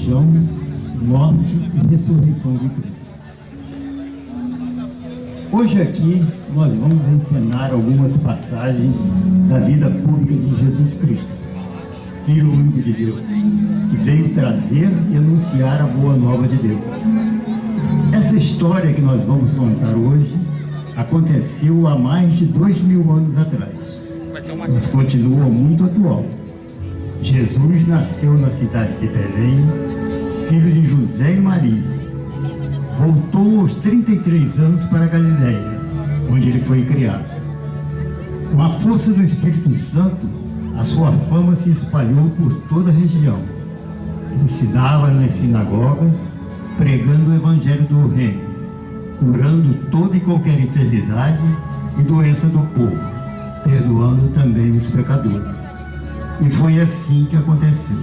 paixão, morte e ressurreição de Cristo. Hoje aqui nós vamos ensinar algumas passagens da vida pública de Jesus Cristo, Filho único de Deus, que veio trazer e anunciar a boa nova de Deus. Essa história que nós vamos contar hoje aconteceu há mais de 2000 anos atrás, mas continua muito atual. Jesus nasceu na cidade de Belém, filho de José e Maria. Voltou aos 33 anos para a Galileia, onde ele foi criado. Com a força do Espírito Santo, a sua fama se espalhou por toda a região. Ensinava nas sinagogas, pregando o evangelho do reino, curando toda e qualquer enfermidade e doença do povo, perdoando também os pecadores. E foi assim que aconteceu.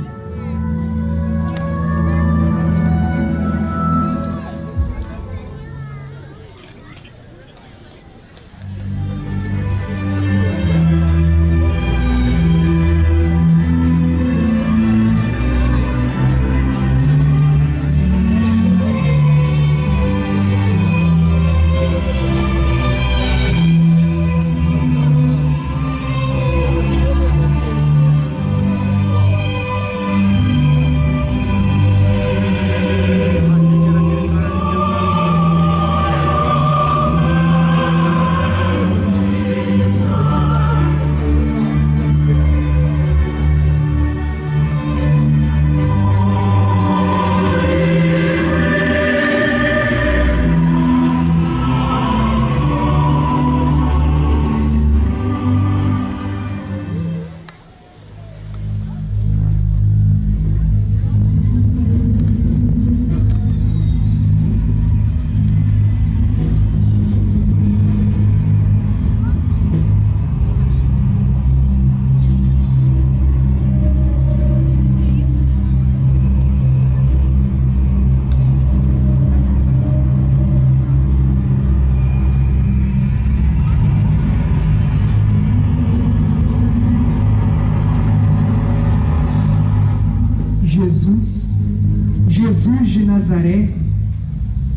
Jesus de Nazaré,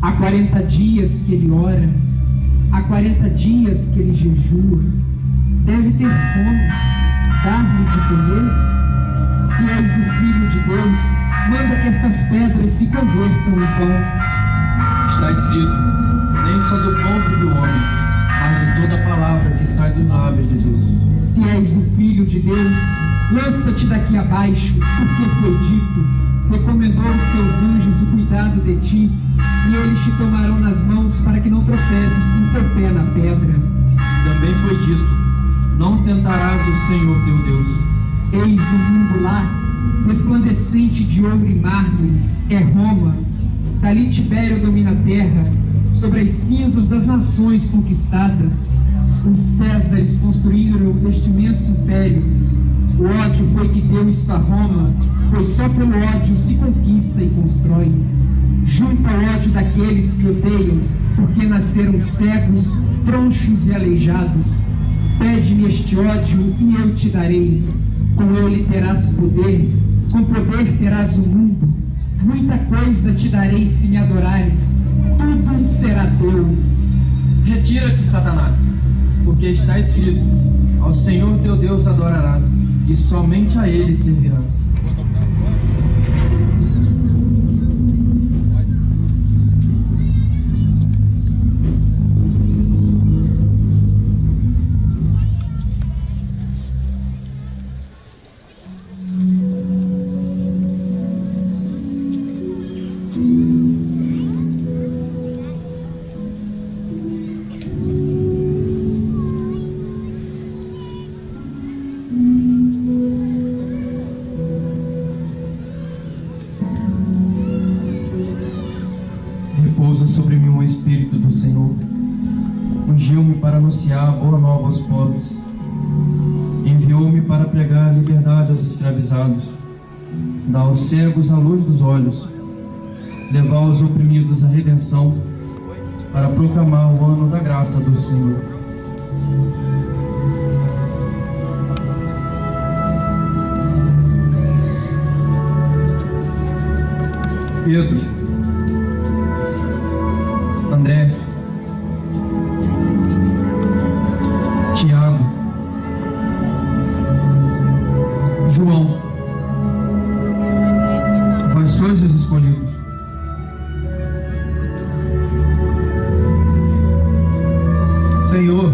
há 40 dias que ele ora, há 40 dias que ele jejua, deve ter fome, dar-lhe de comer. Se és o Filho de Deus, manda que estas pedras se convertam em pão. Está escrito: nem só do pão vive o homem, mas de toda palavra que sai do lábio de Deus. Se és o Filho de Deus, lança-te daqui abaixo, porque foi dito: recomendou aos seus anjos o cuidado de ti, e eles te tomarão nas mãos para que não tropeces com teu pé na pedra. Também foi dito: não tentarás o Senhor teu Deus. Eis o mundo lá, resplandecente de ouro e mármore, é Roma. Dali Tibério domina a terra, sobre as cinzas das nações conquistadas. Os Césares construíram este imenso império. O ódio foi que deu isto a Roma, pois só pelo ódio se conquista e constrói. Junta o ódio daqueles que odeiam, porque nasceram cegos, tronchos e aleijados. Pede-me este ódio e eu te darei. Com ele terás poder, com poder terás o mundo. Muita coisa te darei se me adorares, tudo será teu. Retira-te, Satanás, porque está escrito: ao Senhor teu Deus adorarás, e somente a ele servirás. Repousa sobre mim o Espírito do Senhor. Ungiu-me para anunciar a boa nova aos pobres. Enviou-me para pregar a liberdade aos escravizados, dar aos cegos a luz dos olhos, levar aos oprimidos a redenção, para proclamar o ano da graça do Senhor. Pedro, André, Tiago, João, vós sois os escolhidos. Senhor,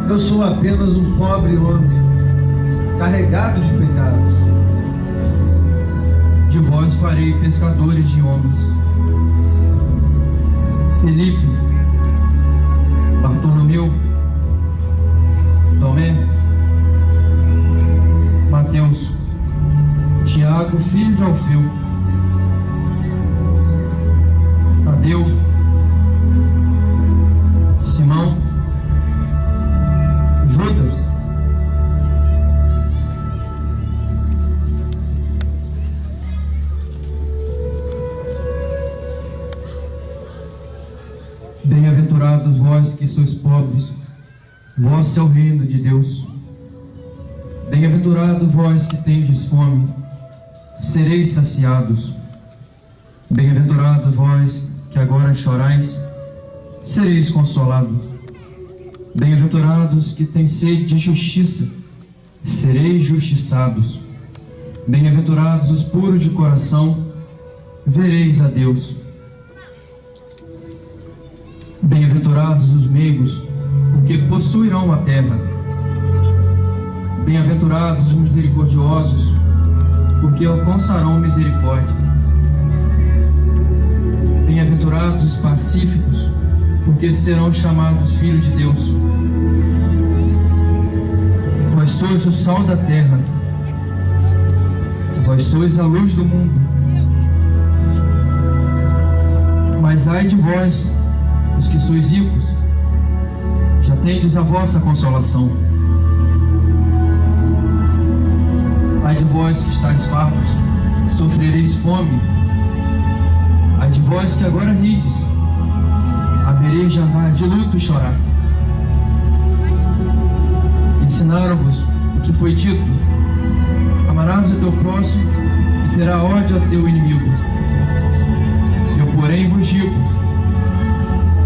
eu sou apenas um pobre homem, carregado de pecados. De vós farei pescadores de homens. Felipe, Bartolomeu, Tomé, Mateus, Tiago, filho de Alfeu, Tadeu, Simão, Judas, bem-aventurados vós que sois pobres, vosso é o reino de Deus. Bem-aventurado vós que tendes fome, sereis saciados. Bem-aventurados vós que agora chorais, sereis consolados. Bem-aventurados que têm sede de justiça, sereis justiçados. Bem-aventurados os puros de coração, vereis a Deus. Bem-aventurados os meigos, porque possuirão a terra. Bem-aventurados os misericordiosos, porque alcançarão misericórdia. Bem-aventurados os pacíficos, porque serão chamados filhos de Deus. Vós sois o sal da terra, vós sois a luz do mundo. Mas ai de vós, os que sois ricos, já tendes a vossa consolação. Ai de vós que estáis fartos, sofrereis fome. Ai de vós que agora rides, havereis de andar de luto e chorar. Ensinaram-vos o que foi dito: amarás o teu próximo e terá ódio ao teu inimigo. Eu, porém, vos digo: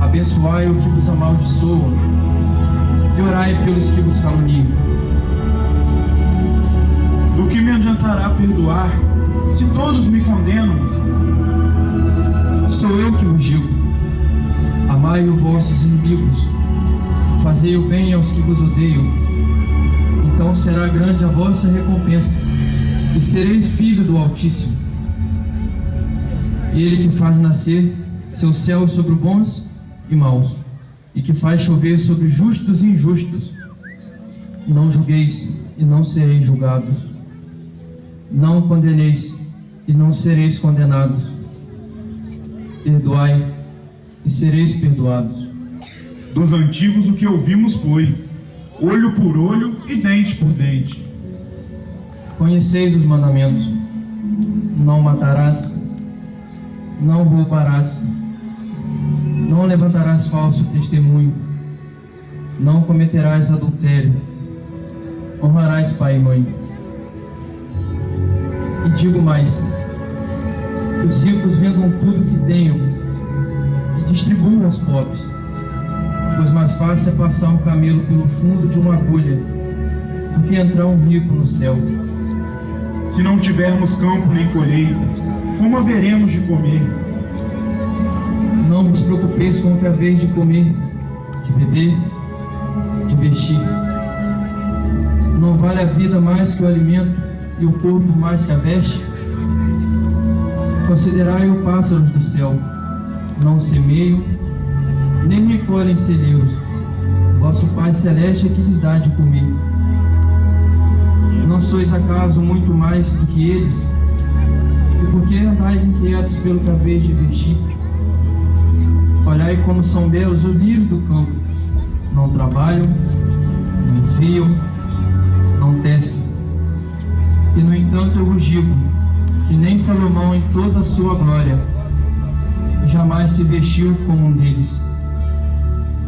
abençoai o que vos amaldiçoam e orai pelos que vos caluniam. Do que me adiantará perdoar, se todos me condenam? Sou eu que vos digo: amai os vossos inimigos, fazei o bem aos que vos odeiam, então será grande a vossa recompensa, e sereis filho do Altíssimo. Ele que faz nascer seu céu sobre bons e maus, e que faz chover sobre justos e injustos. Não julgueis, e não sereis julgados. Não condeneis, e não sereis condenados. Perdoai, e sereis perdoados. Dos antigos o que ouvimos foi: olho por olho e dente por dente. Conheceis os mandamentos: não matarás, não roubarás, não levantarás falso testemunho, não cometerás adultério, honrarás pai e mãe. E digo mais: que os ricos vendam tudo que tenham e distribuam aos pobres, pois mais fácil é passar um camelo pelo fundo de uma agulha do que entrar um rico no céu. Se não tivermos campo nem colheita, como haveremos de comer? Não vos preocupeis com o que haveis de comer, de beber, de vestir. Não vale a vida mais que o alimento e o corpo mais que a veste? Considerai os pássaros do céu: não semeiam, nem recolhem celeiros, vosso Pai Celeste é que lhes dá de comer. Não sois acaso muito mais do que eles? E por que andais inquietos pelo que haveis de vestir? Olhai como são belos os lírios do campo: não trabalham, não fiam, não tecem. E no entanto eu vos digo que nem Salomão em toda a sua glória jamais se vestiu como um deles.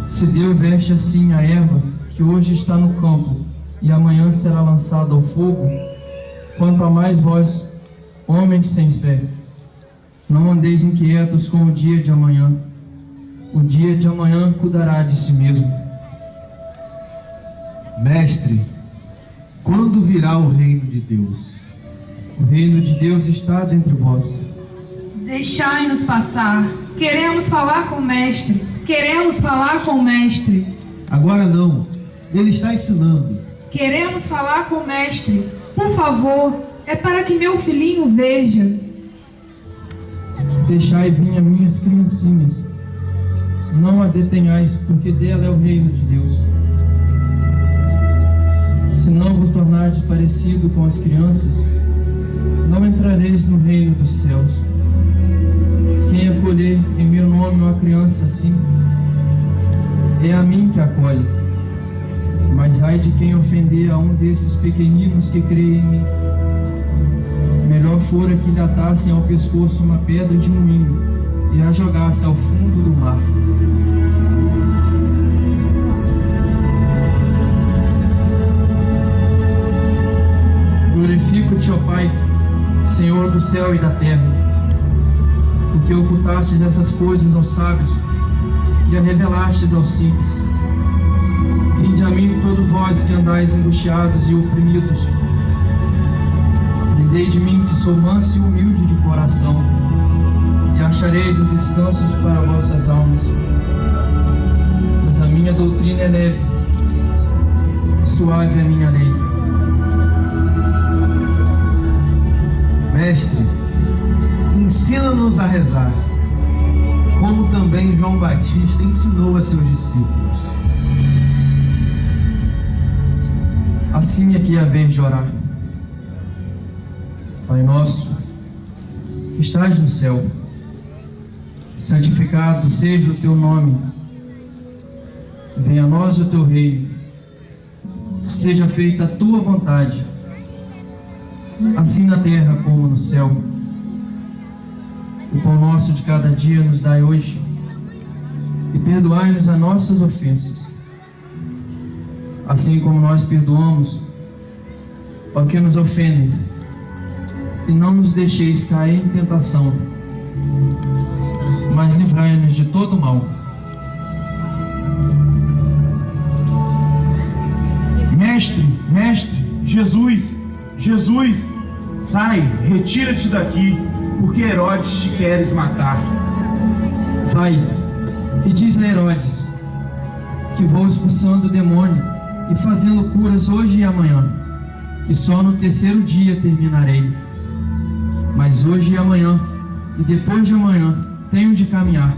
Se Deus veste assim a erva que hoje está no campo e amanhã será lançada ao fogo, quanto a mais vós, homens sem fé. Não andeis inquietos com o dia de amanhã. O dia de amanhã cuidará de si mesmo. Mestre, quando virá o reino de Deus? O reino de Deus está dentre vós. Deixai-nos passar. Queremos falar com o Mestre. Queremos falar com o Mestre. Agora não. Ele está ensinando. Queremos falar com o Mestre. Por favor, é para que meu filhinho veja. Deixai vir as minhas criancinhas. Não a detenhais, porque dela é o reino de Deus. Se não vos tornardes parecido com as crianças, não entrareis no reino dos céus. Quem acolher em meu nome uma criança assim, é a mim que acolhe. Mas ai de quem ofender a um desses pequeninos que creem em mim. Melhor fora que lhe atassem ao pescoço uma pedra de moinho e a jogasse ao fundo do mar. Glorifico-te, ó Pai, Senhor do céu e da terra, porque ocultastes essas coisas aos sábios e a revelastes aos simples. Vinde a mim todos vós que andais angustiados e oprimidos. Aprendei de mim que sou manso e humilde de coração, e achareis o descanso para vossas almas. Pois a minha doutrina é leve, suave é a minha lei. Mestre, ensina-nos a rezar, como também João Batista ensinou a seus discípulos. Assim é que é a vez de orar. Pai nosso, que estás no céu, santificado seja o teu nome. Venha a nós o teu reino. Seja feita a tua vontade, assim na terra como no céu. O pão nosso de cada dia nos dai hoje, e perdoai-nos as nossas ofensas, assim como nós perdoamos ao que nos ofendem, e não nos deixeis cair em tentação, mas livrai-nos de todo mal. Mestre, Jesus, sai, retira-te daqui, porque Herodes te queres matar. Vai, e diz a Herodes que vou expulsando o demônio e fazendo curas hoje e amanhã, e só no terceiro dia terminarei. Mas hoje e amanhã, e depois de amanhã, tenho de caminhar,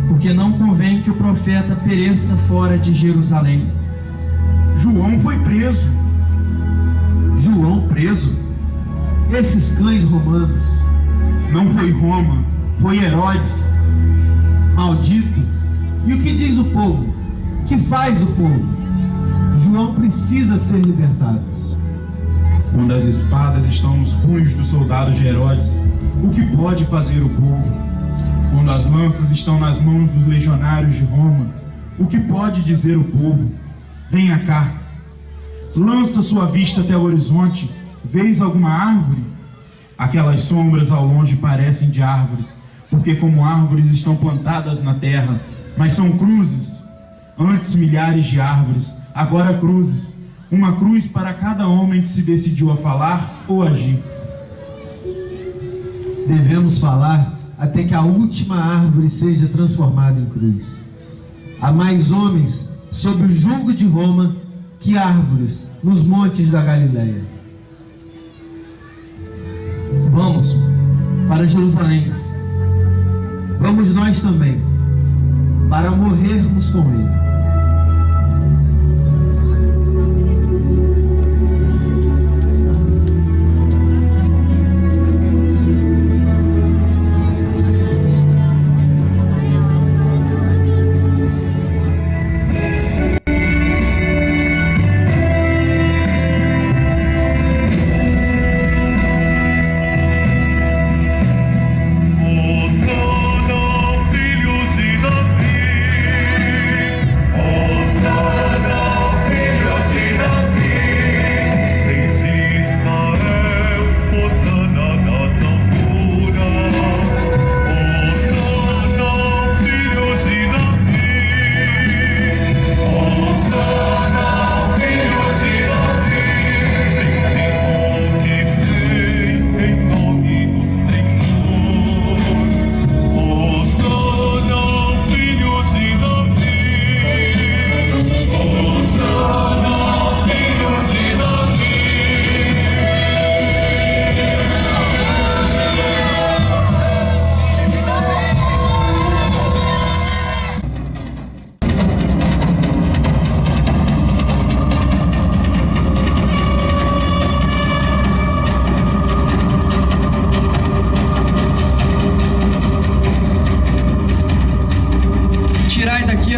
porque não convém que o profeta pereça fora de Jerusalém. João foi preso. João preso? Esses cães romanos. Não foi Roma, foi Herodes. Maldito! E o que diz o povo? O que faz o povo? João precisa ser libertado. Quando as espadas estão nos punhos dos soldados de Herodes, o que pode fazer o povo? Quando as lanças estão nas mãos dos legionários de Roma, o que pode dizer o povo? Venha cá, lança sua vista até o horizonte, vês alguma árvore? Aquelas sombras ao longe parecem de árvores, porque como árvores estão plantadas na terra, mas são cruzes. Antes milhares de árvores, agora cruzes. Uma cruz para cada homem que se decidiu a falar ou agir. Devemos falar até que a última árvore seja transformada em cruz. Há mais homens sob o jugo de Roma que árvores nos montes da Galileia. Vamos para Jerusalém. Vamos nós também, para morrermos com ele.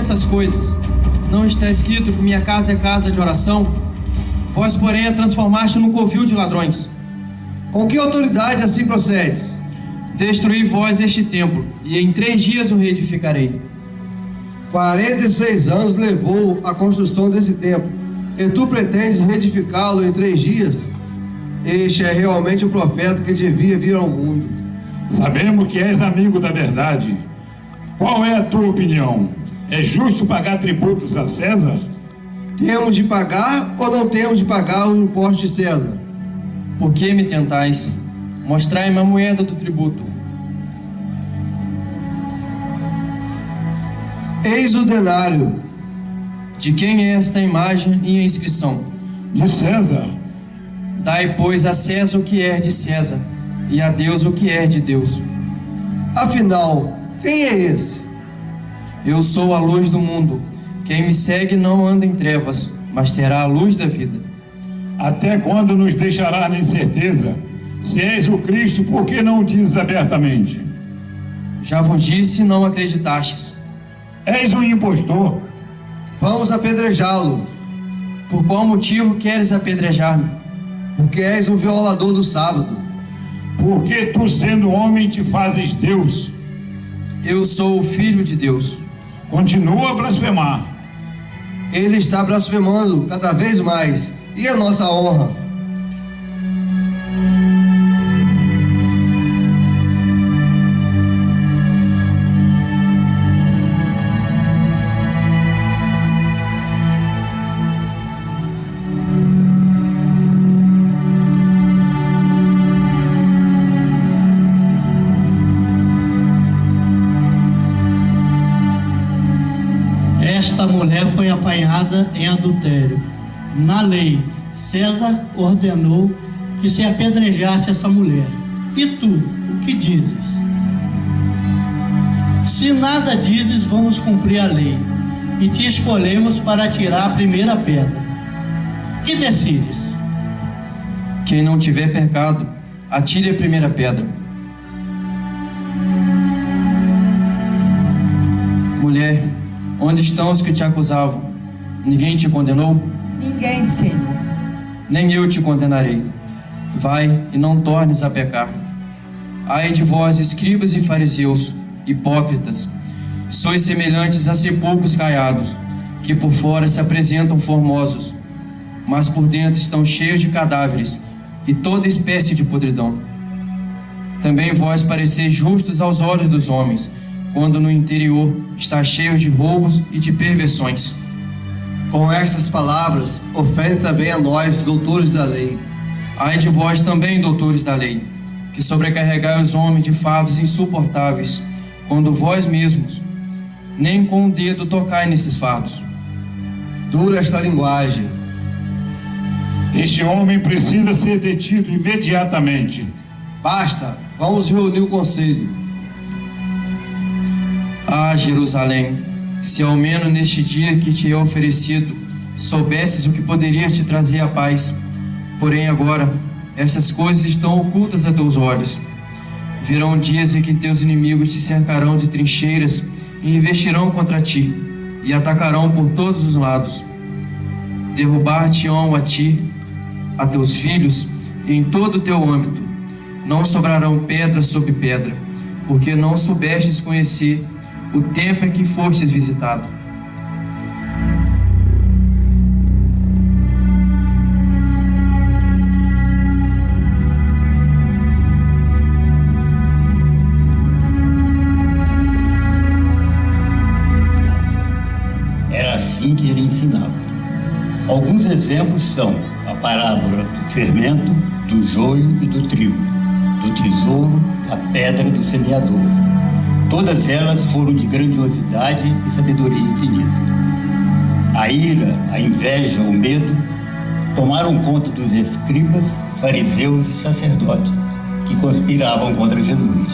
essas coisas? Não está escrito que minha casa é casa de oração? Vós, porém, a transformaste num covil de ladrões. Com que autoridade assim procedes? Destruí vós este templo, e em 3 dias o reedificarei. 46 anos levou a construção desse templo, e tu pretendes reedificá-lo em 3 dias? Este é realmente o profeta que devia vir ao mundo. Sabemos que és amigo da verdade. Qual é a tua opinião? É justo pagar tributos a César? Temos de pagar ou não temos de pagar o imposto de César? Por que me tentais? Mostrai-me a moeda do tributo. Eis o denário. De quem é esta imagem e a inscrição? De César. Dai, pois, a César o que é de César, e a Deus o que é de Deus. Afinal, quem é esse? Eu sou a luz do mundo. Quem me segue não anda em trevas, mas terá a luz da vida. Até quando nos deixará na incerteza? Se és o Cristo, por que não o dizes abertamente? Já vos disse e não acreditastes. És um impostor. Vamos apedrejá-lo, Por qual motivo queres apedrejar-me? porque és um violador do sábado. Porque tu, sendo homem, te fazes Deus. Eu sou o Filho de Deus. Continua a blasfemar. Ele está blasfemando cada vez mais. E a nossa honra? Esta mulher foi apanhada em adultério. Na lei, César ordenou que se apedrejasse essa mulher. E tu, o que dizes? Se nada dizes, vamos cumprir a lei, e te escolhemos para atirar a primeira pedra. Que decides? Quem não tiver pecado, atire a primeira pedra. Mulher, onde estão os que te acusavam? Ninguém te condenou? Ninguém, Senhor. Nem eu te condenarei. Vai e não tornes a pecar. Ai de vós, escribas e fariseus, hipócritas, sois semelhantes a sepulcros caiados, que por fora se apresentam formosos, mas por dentro estão cheios de cadáveres e toda espécie de podridão. Também vós pareceis justos aos olhos dos homens, quando no interior está cheio de roubos e de perversões. Com estas palavras, ofende também a nós, doutores da lei. Ai de vós também, doutores da lei, que sobrecarregai os homens de fardos insuportáveis, quando vós mesmos nem com o dedo tocai nesses fardos. Dura esta linguagem. Este homem precisa ser detido imediatamente. Basta, vamos reunir o conselho. Ah, Jerusalém, se ao menos neste dia que te é oferecido, soubesses o que poderia te trazer a paz. Porém agora, estas coisas estão ocultas a teus olhos. Virão dias em que teus inimigos te cercarão de trincheiras e investirão contra ti, e atacarão por todos os lados. Derrubar-te-ão a ti, a teus filhos, e em todo o teu âmbito. Não sobrarão pedra sobre pedra, porque não soubestes conhecer o tempo em que fostes visitado. Era assim que ele ensinava. Alguns exemplos são a parábola do fermento, do joio e do trigo, do tesouro, da pedra do semeador. Todas elas foram de grandiosidade e sabedoria infinita. A ira, a inveja, o medo tomaram conta dos escribas, fariseus e sacerdotes que conspiravam contra Jesus.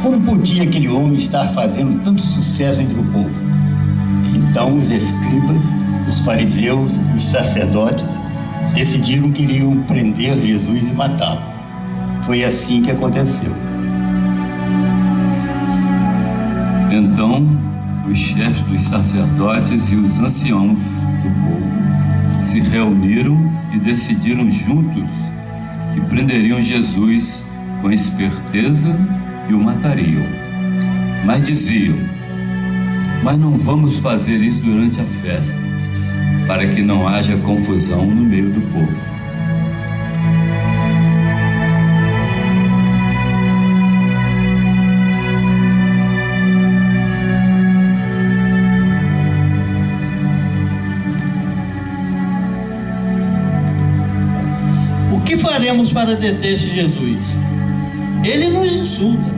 Como podia aquele homem estar fazendo tanto sucesso entre o povo? Então os escribas, os fariseus e os sacerdotes decidiram que iriam prender Jesus e matá-lo. Foi assim que aconteceu. Então, os chefes dos sacerdotes e os anciãos do povo se reuniram e decidiram juntos que prenderiam Jesus com esperteza e o matariam. Mas diziam: mas não vamos fazer isso durante a festa, para que não haja confusão no meio do povo. O que faremos para deter esse Jesus? Ele nos insulta.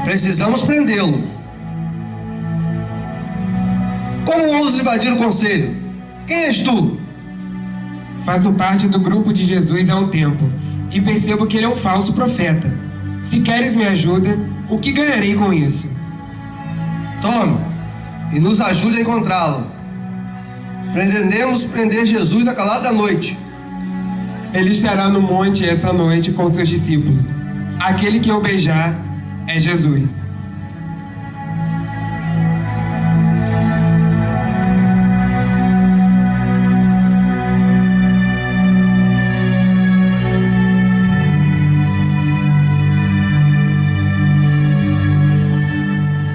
Precisamos prendê-lo. Como ousas invadir o conselho? Quem és tu? Faço parte do grupo de Jesus há um tempo e percebo que ele é um falso profeta. Se queres minha ajuda, o que ganharei com isso? Toma e nos ajude a encontrá-lo. Pretendemos prender Jesus na calada da noite. Ele estará no monte essa noite com seus discípulos. Aquele que eu beijar é Jesus.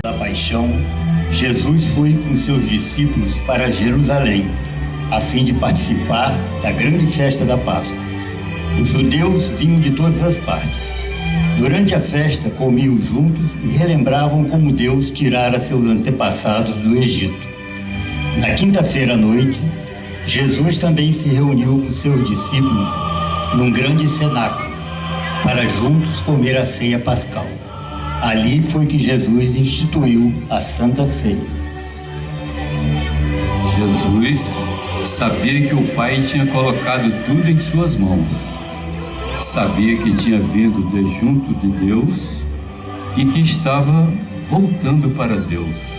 Da paixão, Jesus foi com seus discípulos para Jerusalém, a fim de participar da grande festa da Páscoa. Os judeus vinham de todas as partes. Durante a festa, comiam juntos e relembravam como Deus tirara seus antepassados do Egito. Na quinta-feira à noite, Jesus também se reuniu com seus discípulos num grande cenáculo, para juntos comer a ceia pascal. Ali foi que Jesus instituiu a Santa Ceia. Jesus sabia que o Pai tinha colocado tudo em suas mãos. Sabia que tinha vindo de junto de Deus e que estava voltando para Deus.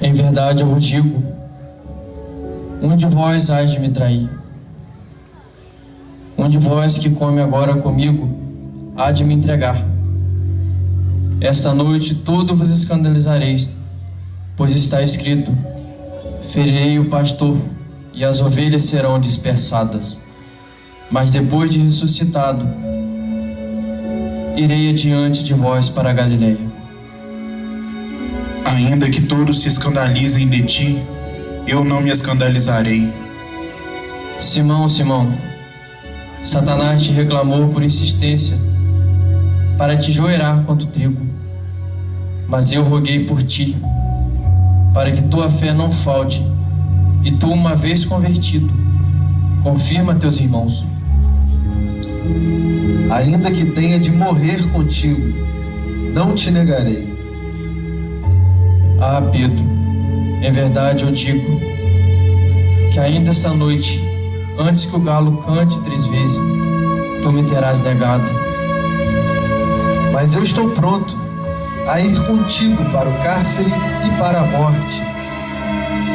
Em verdade eu vos digo, um de vós há de me trair. Um de vós que come agora comigo há de me entregar. Esta noite todo vos escandalizareis, pois está escrito: ferirei o pastor e as ovelhas serão dispersadas. Mas depois de ressuscitado, irei adiante de vós para a Galileia. Ainda que todos se escandalizem de ti, eu não me escandalizarei. Simão, Simão, Satanás te reclamou por insistência para te joerar quanto trigo. Mas eu roguei por ti, para que tua fé não falte, e tu, uma vez convertido, confirma teus irmãos. Ainda que tenha de morrer contigo, não te negarei. Ah, Pedro, em verdade eu digo que ainda esta noite, antes que o galo cante 3 vezes, tu me terás negado. Mas eu estou pronto a ir contigo para o cárcere e para a morte.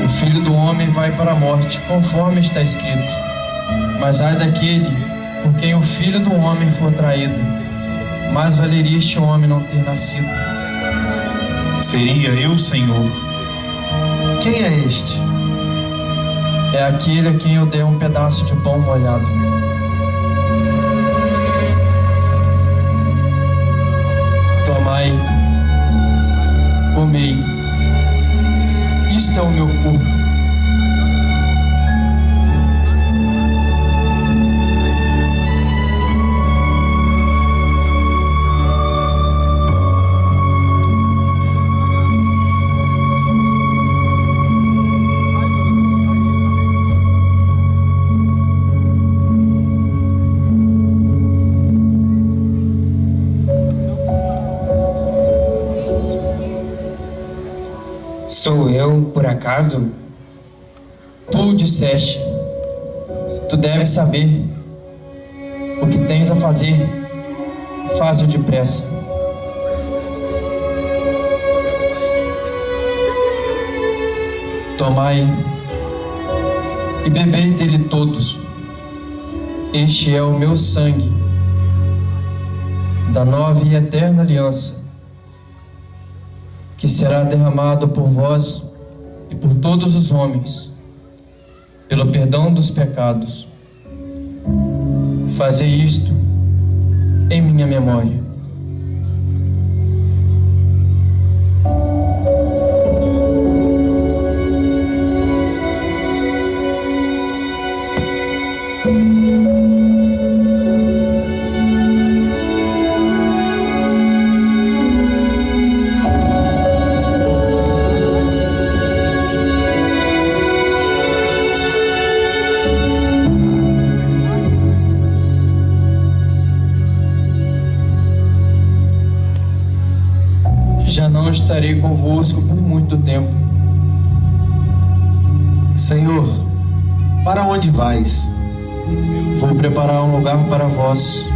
O Filho do Homem vai para a morte, conforme está escrito. Mas ai daquele por quem o Filho do Homem for traído. Mais valeria este homem não ter nascido. Seria eu, Senhor? Quem é este? É aquele a quem eu dei um pedaço de pão molhado. Tomai, comei, isto é o meu corpo. Sou eu, por acaso? Tu o disseste. Tu deves saber. O que tens a fazer, faz-o depressa. Tomai e bebei dele todos. Este é o meu sangue, da nova e eterna aliança, que será derramado por vós e por todos os homens, pelo perdão dos pecados. Fazei isto em minha memória. Já não estarei convosco por muito tempo. Senhor, para onde vais? Vou preparar um lugar para vós.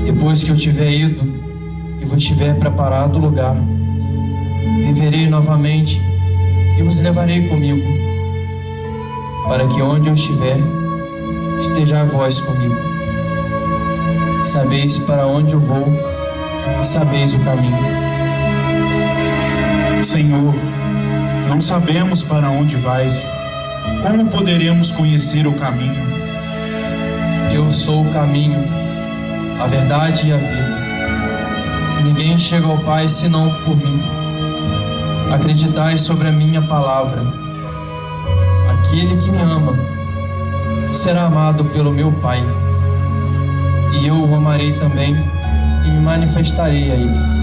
Depois que eu tiver ido e vos tiver preparado o lugar, viverei novamente e vos levarei comigo, para que onde eu estiver, estejais vós comigo. Sabeis para onde eu vou e sabeis o caminho. Senhor, não sabemos para onde vais. Como poderemos conhecer o caminho? Eu sou o caminho, a verdade e a vida. Ninguém chega ao Pai senão por mim. Acreditai sobre a minha palavra. Aquele que me ama será amado pelo meu Pai, e eu o amarei também e me manifestarei a ele.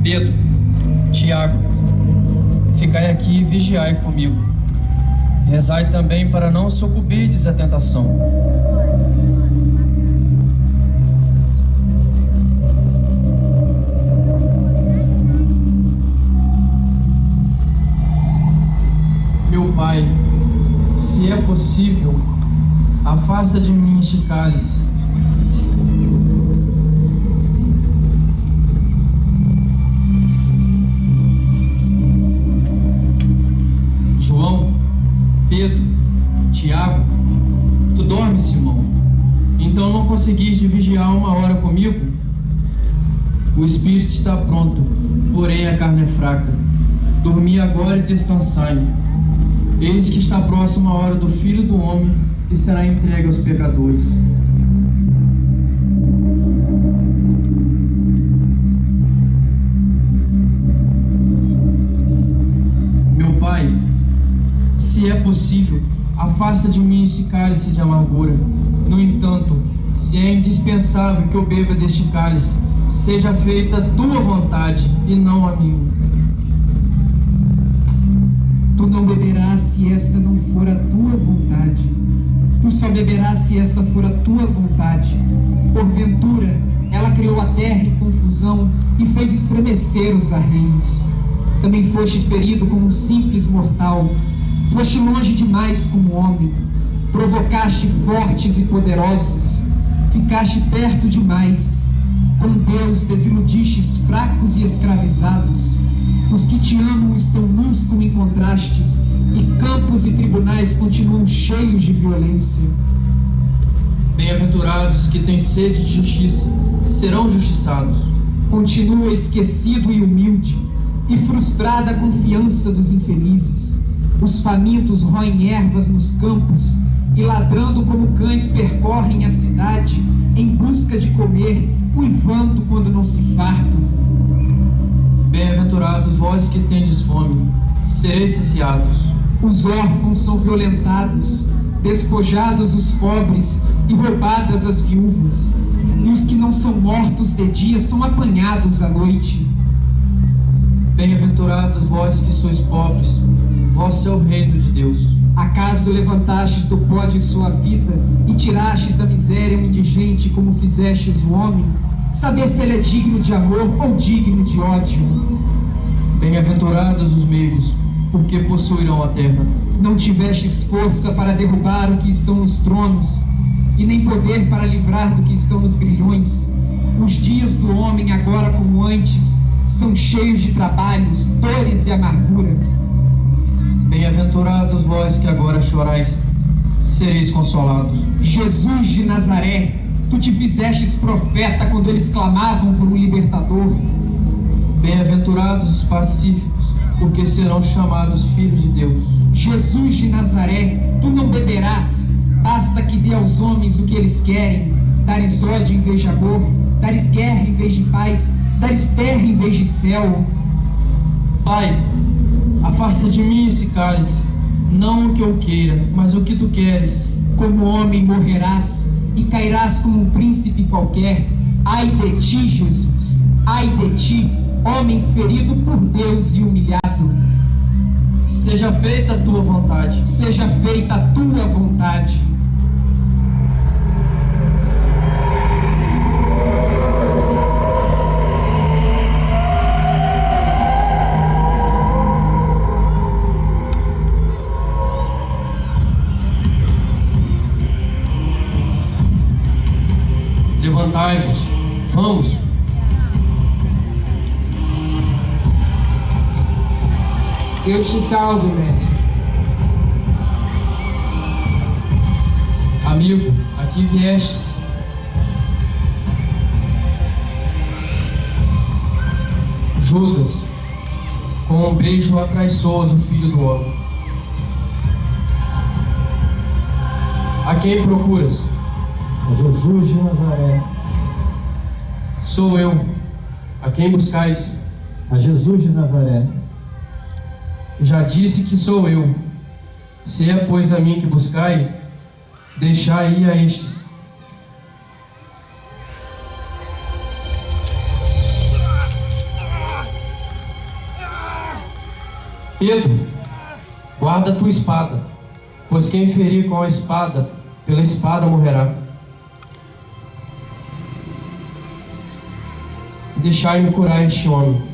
Pedro, Tiago, ficai aqui e vigiai comigo. Rezai também para não sucumbirdes à tentação. Meu Pai, se é possível, afasta de mim este cálice. Pedro, Tiago, tu dormes, Simão? Então não conseguis vigiar 1 hora comigo? O espírito está pronto, porém a carne é fraca. Dormi agora e descansai. Eis que está próxima a hora do Filho do Homem, que será entregue aos pecadores. Meu Pai, se é possível, afasta de mim esse cálice de amargura. No entanto, se é indispensável que eu beba deste cálice, seja feita a tua vontade e não a minha. Tu não beberás se esta não for a tua vontade. Tu só beberás se esta for a tua vontade. Porventura, ela criou a terra em confusão e fez estremecer os arreios. Também fostes ferido como um simples mortal. Foste longe demais como homem. Provocaste fortes e poderosos. Ficaste perto demais. Com Deus desiludistes fracos e escravizados. Os que te amam estão nus como encontrastes, e campos e tribunais continuam cheios de violência. Bem-aventurados que têm sede de justiça, serão justiçados. Continua esquecido e humilde, e frustrada a confiança dos infelizes. Os famintos roem ervas nos campos, e ladrando como cães percorrem a cidade, em busca de comer, uivando quando não se fartam. Bem-aventurados vós que tendes fome, sereis saciados. Os órfãos são violentados, despojados os pobres e roubadas as viúvas. E os que não são mortos de dia são apanhados à noite. Bem-aventurados vós que sois pobres, vosso é o reino de Deus. Acaso levantastes do pó de sua vida e tirastes da miséria um indigente como fizestes o homem? Saber se ele é digno de amor ou digno de ódio. Bem-aventurados os meigos, porque possuirão a terra. Não tivestes força para derrubar o que estão nos tronos, e nem poder para livrar do que estão nos grilhões. Os dias do homem, agora como antes, são cheios de trabalhos, dores e amargura. Bem-aventurados vós que agora chorais, sereis consolados. Jesus de Nazaré, tu te fizestes profeta quando eles clamavam por um libertador. Bem-aventurados os pacíficos, porque serão chamados filhos de Deus. Jesus de Nazaré, tu não beberás, basta que dê aos homens o que eles querem. Dares ódio em vez de amor, dares guerra em vez de paz, dares terra em vez de céu. Pai, afasta de mim esse cálice, não o que eu queira, mas o que tu queres. Como homem morrerás, e cairás como um príncipe qualquer. Ai de ti, Jesus, ai de ti, homem ferido por Deus e humilhado. Seja feita a tua vontade. Seja feita a tua vontade. Levantai-vos, vamos. Deus te salve, mestre. Amigo, aqui viestes. Judas, com um beijo atraiçoas o filho do homem. A quem procuras? A Jesus de Nazaré. Sou eu. A quem buscais? A Jesus de Nazaré. Já disse que sou eu. Se é, pois, a mim que buscai, deixai ir a estes. Pedro, guarda a tua espada, pois quem ferir com a espada, pela espada morrerá. Deixai-me curar este homem.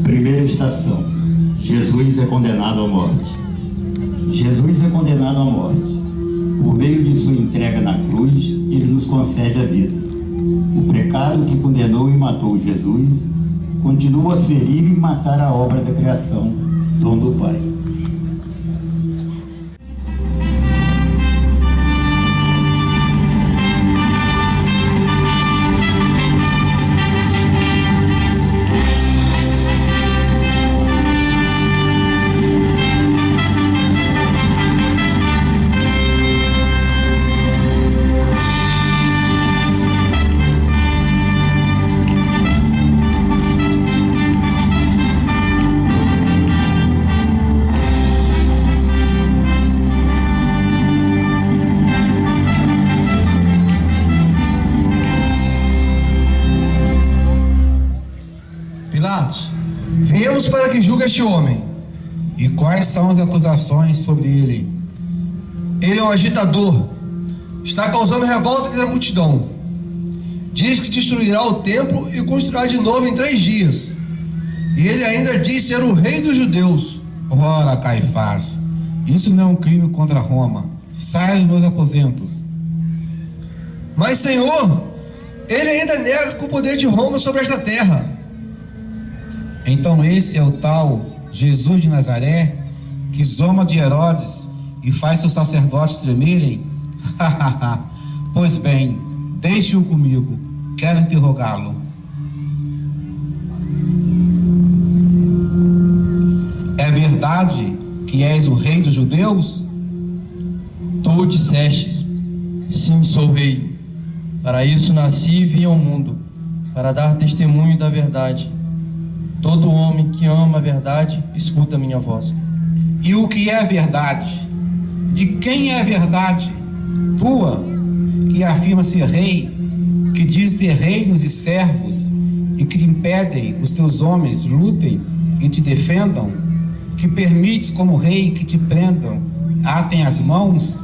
Primeira estação. Jesus é condenado à morte. Jesus é condenado à morte. Por meio de sua entrega na cruz, ele nos concede a vida. O pecado que condenou e matou Jesus continua a ferir e matar a obra da criação, dom do Pai. Pilatos, viemos para que julgue este homem. E quais são as acusações sobre ele? Ele é um agitador, está causando revolta entre a multidão. Diz que destruirá o templo e construirá de novo em 3 dias. E ele ainda diz ser o rei dos judeus. Ora, Caifás, isso não é um crime contra Roma. Saia dos meus aposentos. Mas, Senhor, ele ainda nega com o poder de Roma sobre esta terra. Então esse é o tal Jesus de Nazaré, que zomba de Herodes e faz seus sacerdotes tremerem? Pois bem, deixe-o comigo, quero interrogá-lo. É verdade que és o rei dos judeus? Tu o dissestes, sim, sou rei. Para isso nasci e vim ao mundo, para dar testemunho da verdade. Todo homem que ama a verdade, escuta a minha voz. E o que é verdade? De quem é a verdade? Tua, que afirma ser rei, que diz ter reinos e servos, e que impedem os teus homens lutem e te defendam, que permites como rei que te prendam, atem as mãos,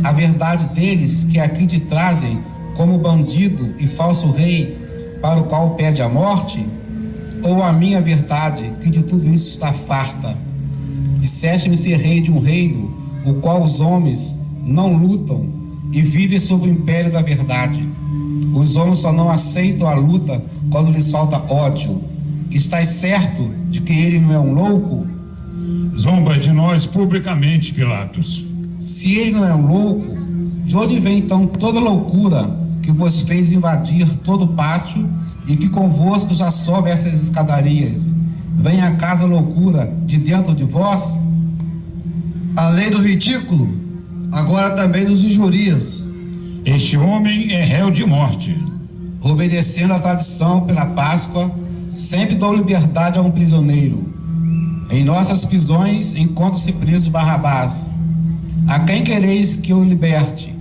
a verdade deles que aqui te trazem como bandido e falso rei, para o qual pede a morte? Ou a minha verdade, que de tudo isso está farta? Disseste-me ser rei de um reino, o qual os homens não lutam e vivem sob o império da verdade. Os homens só não aceitam a luta quando lhes falta ódio. Estás certo de que ele não é um louco? Zomba de nós publicamente, Pilatos. Se ele não é um louco, de onde vem então toda loucura que vos fez invadir todo o pátio e que convosco já sobe essas escadarias? Vem acaso a loucura de dentro de vós? Além do ridículo, agora também nos injurias. Este homem é réu de morte. Obedecendo à tradição pela Páscoa, sempre dou liberdade a um prisioneiro. Em nossas prisões encontra-se preso Barrabás. A quem quereis que eu liberte?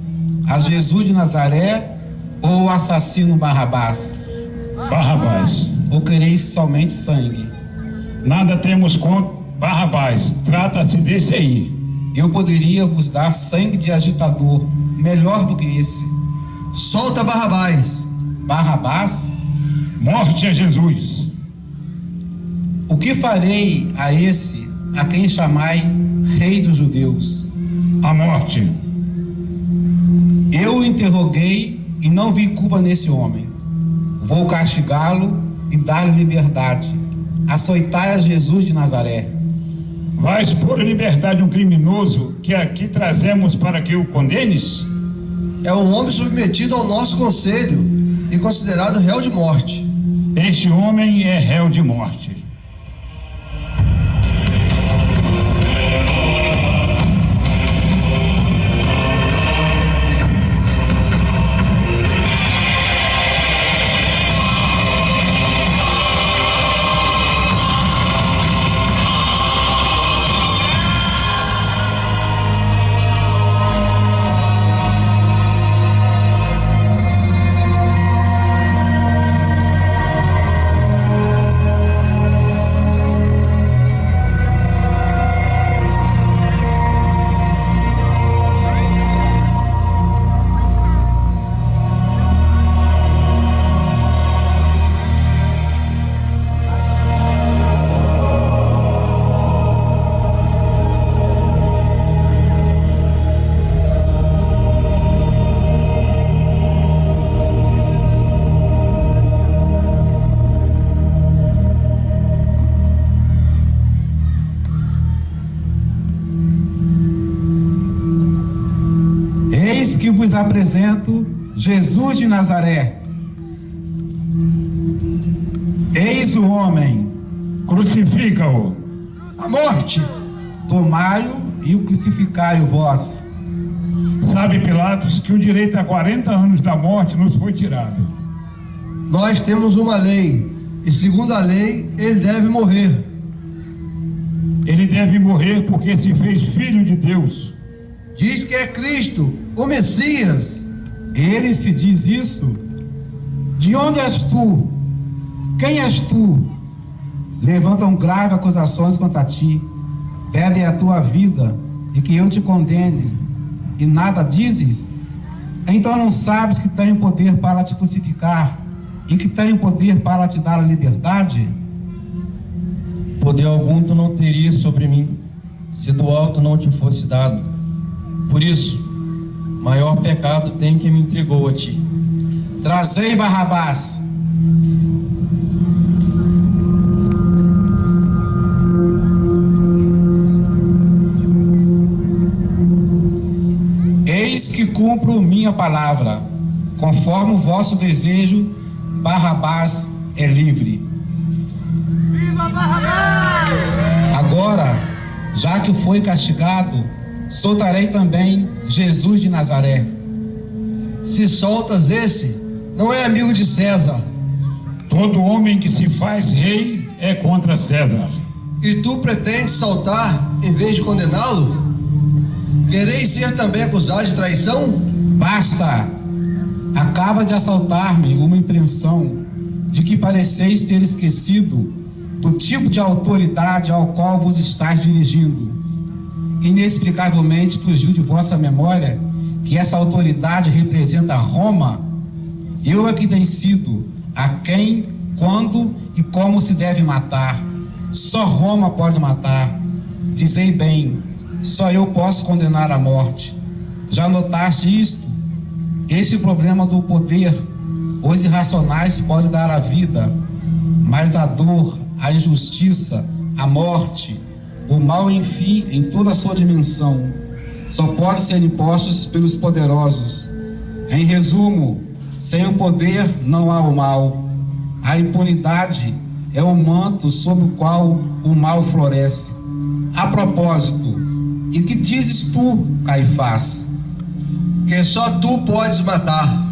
A Jesus de Nazaré ou o assassino Barrabás? Barrabás. Ou quereis somente sangue? Nada temos contra Barrabás. Trata-se desse aí. Eu poderia vos dar sangue de agitador, melhor do que esse. Solta Barrabás. Barrabás? Morte a Jesus. O que farei a esse, a quem chamai rei dos judeus? A morte. Eu o interroguei e não vi culpa nesse homem. Vou castigá-lo e dar-lhe liberdade. Açoitai a Jesus de Nazaré. Vais pôr em liberdade um criminoso que aqui trazemos para que o condenes? É um homem submetido ao nosso conselho e considerado réu de morte. Este homem é réu de morte. Que vos apresento Jesus de Nazaré. Eis o homem. Crucifica-o. A morte. Tomai-o e o crucificai-o vós. Sabe, Pilatos, que o direito a 40 anos da morte nos foi tirado. Nós temos uma lei, e segundo a lei, ele deve morrer. Ele deve morrer porque se fez filho de Deus. Diz que é Cristo, o Messias. Ele se diz isso? De onde és tu? Quem és tu? levantam graves acusações contra ti, pedem a tua vida e que eu te condene, e nada dizes? Então não sabes que tenho poder para te crucificar e que tenho poder para te dar a liberdade? Poder algum tu não terias sobre mim, se do alto não te fosse dado. Por isso, maior pecado tem quem me entregou a ti. Trazei Barrabás. Eis que cumpro minha palavra, conforme o vosso desejo, Barrabás é livre. Viva Barrabás! Agora, já que foi castigado, soltarei também Jesus de Nazaré. Se soltas esse, não é amigo de César. Todo homem que se faz rei é contra César. E tu pretendes soltar em vez de condená-lo? Quereis ser também acusado de traição? Basta! Acaba de assaltar-me uma impressão de que pareceis ter esquecido do tipo de autoridade ao qual vos estáis dirigindo. Inexplicavelmente fugiu de vossa memória que essa autoridade representa Roma. Eu é que decido a quem, quando e como se deve matar. Só Roma pode matar. Dizei bem, só eu posso condenar à morte. Já notaste isto? Esse problema do poder, os irracionais podem dar a vida, mas a dor, a injustiça, a morte, o mal, enfim, em toda a sua dimensão, só pode ser impostos pelos poderosos. Em resumo, sem o poder não há o mal. A impunidade é o manto sob o qual o mal floresce. A propósito, e que dizes tu, Caifás? Que só tu podes matar.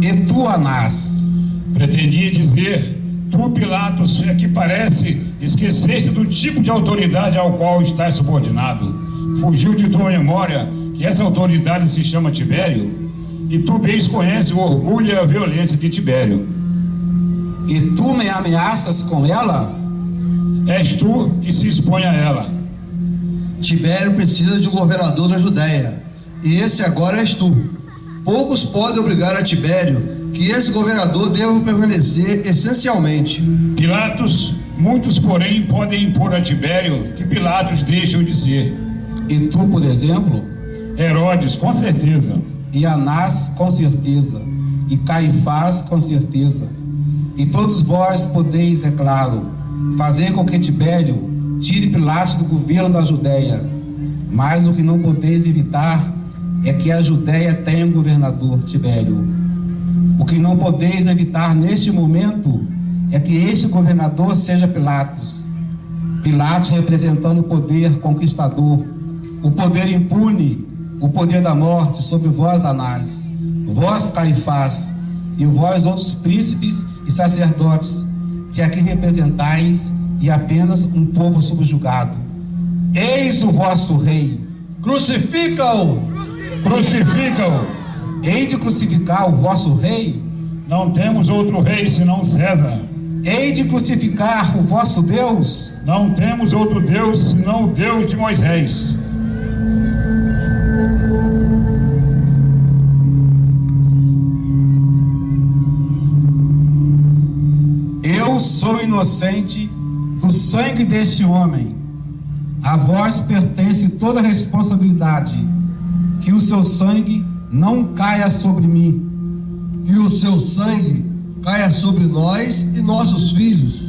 E tu, Anás? Pretendia dizer, tu, Pilatos, é que parece esqueceste do tipo de autoridade ao qual estás subordinado. Fugiu de tua memória que essa autoridade se chama Tibério, e tu bem conheces o orgulho e a violência de Tibério. E tu me ameaças com ela? És tu que se expõe a ela. Tibério precisa de um governador da Judéia, e esse agora és tu. Poucos podem obrigar a Tibério que esse governador deva permanecer essencialmente. Pilatos, muitos porém podem impor a Tibério que Pilatos deixa de ser. E tu, por exemplo? Herodes, com certeza. E Anás, com certeza. E Caifás, com certeza. E todos vós podeis, é claro, fazer com que Tibério tire Pilatos do governo da Judéia. Mas o que não podeis evitar é que a Judéia tenha um governador, Tibério. O que não podeis evitar neste momento é que este governador seja Pilatos. Pilatos representando o poder conquistador, o poder impune, o poder da morte sobre vós, Anás, vós, Caifás, e vós, outros príncipes e sacerdotes, que aqui representais e apenas um povo subjugado. Eis o vosso rei. Crucifica-o! Crucifica-o! Hei de crucificar o vosso rei? Não temos outro rei senão César. Hei de crucificar o vosso Deus? Não temos outro Deus senão o Deus de Moisés. Eu sou inocente do sangue deste homem. A vós pertence toda a responsabilidade. Que o seu sangue não caia sobre mim. Que o seu sangue caia sobre nós e nossos filhos.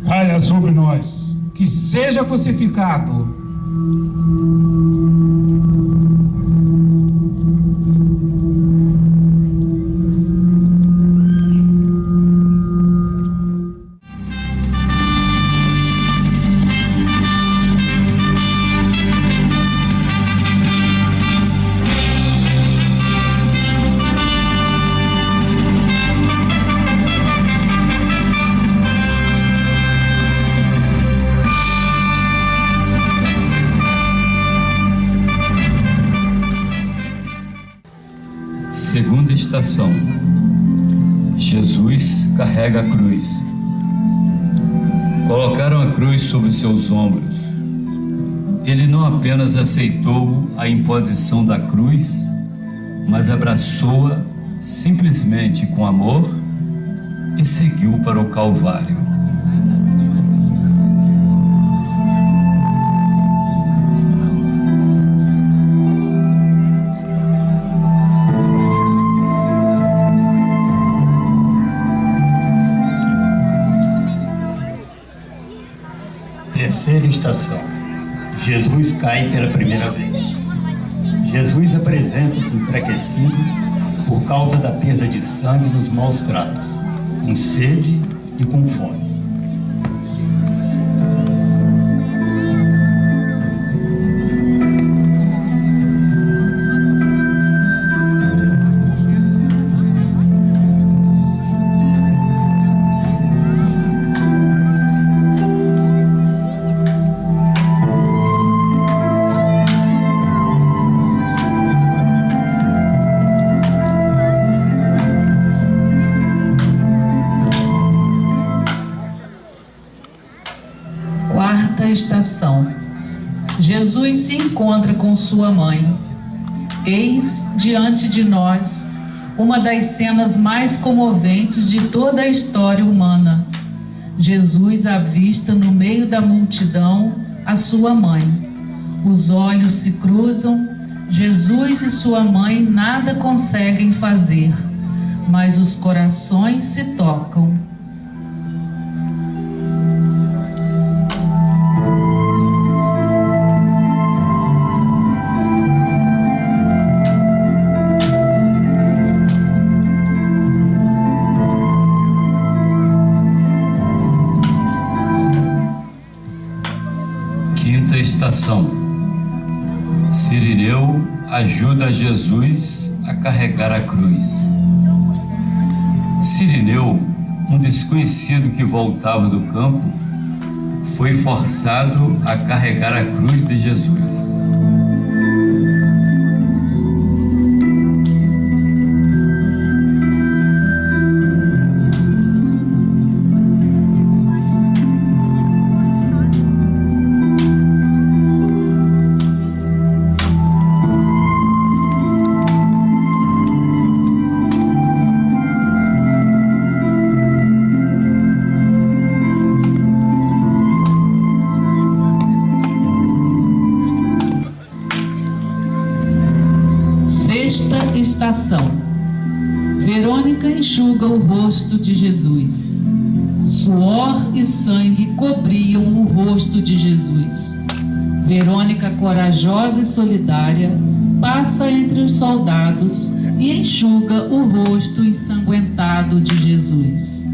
Caia sobre nós. Que seja crucificado. Segunda estação. Jesus carrega a cruz. Colocaram a cruz sobre seus ombros. Ele não apenas aceitou a imposição da cruz, mas abraçou-a simplesmente com amor e seguiu para o Calvário. Terceira estação. Jesus cai pela primeira vez. Jesus apresenta-se enfraquecido por causa da perda de sangue nos maus tratos, com sede e com fome. Quarta estação. Jesus se encontra com sua mãe. Eis diante de nós uma das cenas mais comoventes de toda a história humana. Jesus avista no meio da multidão a sua mãe. Os olhos se cruzam. Jesus e sua mãe nada conseguem fazer, mas os corações se tocam. Quinta estação. Cirineu ajuda Jesus a carregar a cruz. Cirineu, um desconhecido que voltava do campo, foi forçado a carregar a cruz de Jesus. Sexta estação. Verônica enxuga o rosto de Jesus. Suor e sangue cobriam o rosto de Jesus. Verônica, corajosa e solidária, passa entre os soldados e enxuga o rosto ensanguentado de Jesus.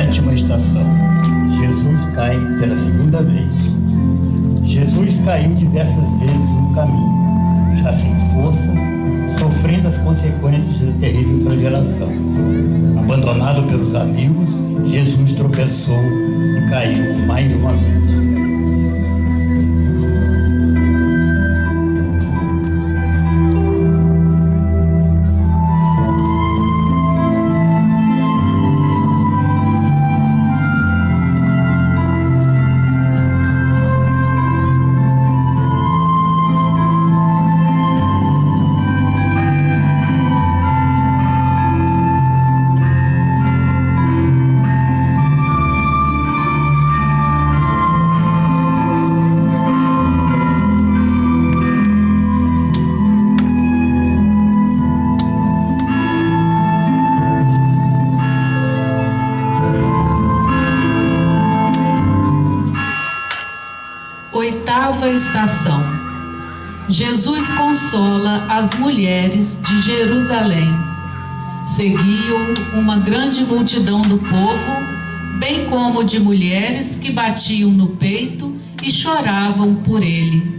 Sétima estação. Jesus cai pela segunda vez. Jesus caiu diversas vezes no caminho, já sem forças, sofrendo as consequências da terrível flagelação. Abandonado pelos amigos, Jesus tropeçou e caiu mais uma vez. Oitava estação. Jesus consola as mulheres de Jerusalém. Seguiu uma grande multidão do povo, bem como de mulheres que batiam no peito e choravam por ele.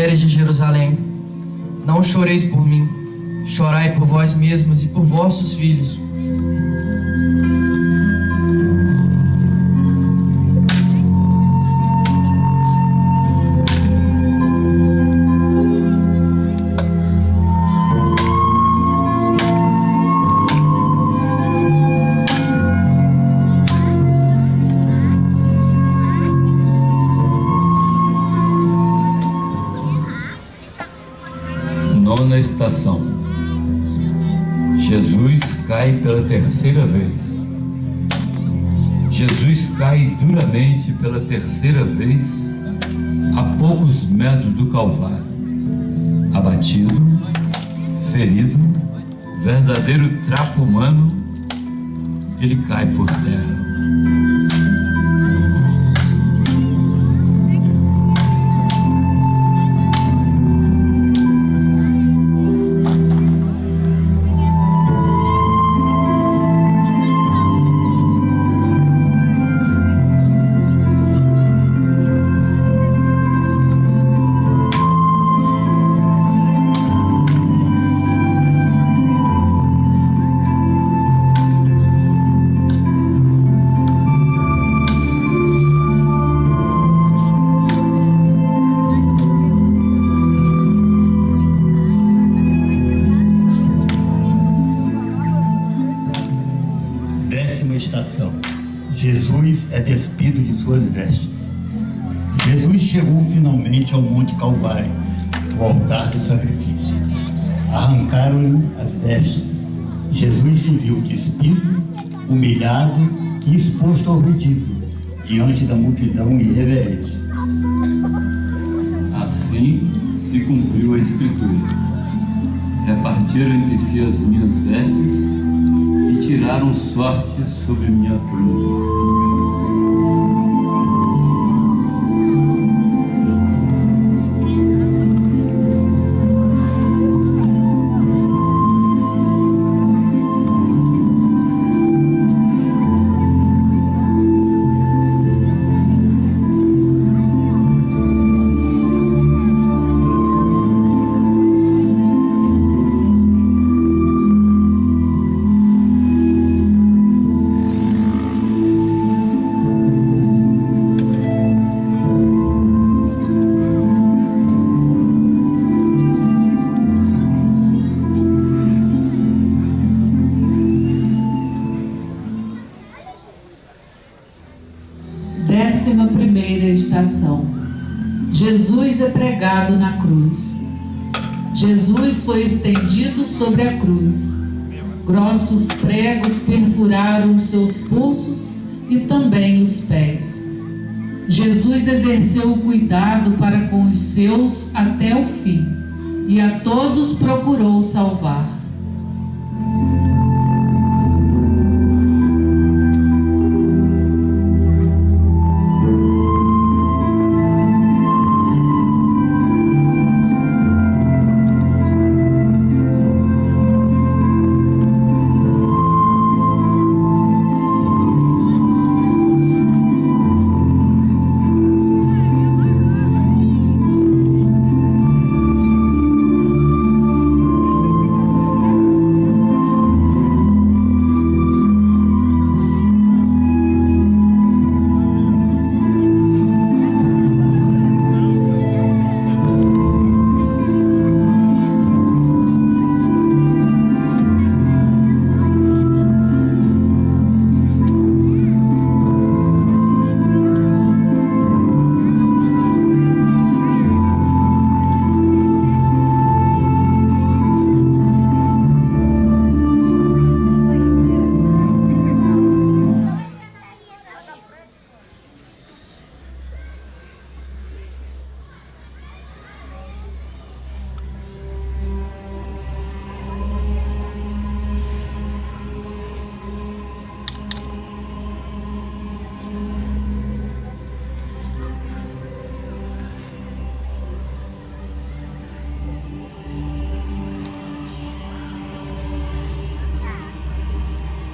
De Jerusalém, não choreis por mim, chorai por vós mesmas e por vossos filhos. Nona estação. Jesus cai pela terceira vez. Jesus cai duramente pela terceira vez a poucos metros do Calvário. Abatido, ferido, verdadeiro trapo humano, ele cai por terra. Estação. Jesus é despido de suas vestes. Jesus chegou finalmente ao Monte Calvário, o altar do sacrifício. Arrancaram-lhe as vestes. Jesus se viu despido, humilhado e exposto ao ridículo, diante da multidão irreverente. Assim se cumpriu a Escritura. Repartiram entre si as minhas vestes e tiraram sorte sobre minha túnica. Décima primeira estação. Jesus é pregado na cruz. Jesus foi estendido sobre a cruz. Grossos pregos perfuraram seus pulsos e também os pés. Jesus exerceu o cuidado para com os seus até o fim. e a todos procurou salvar.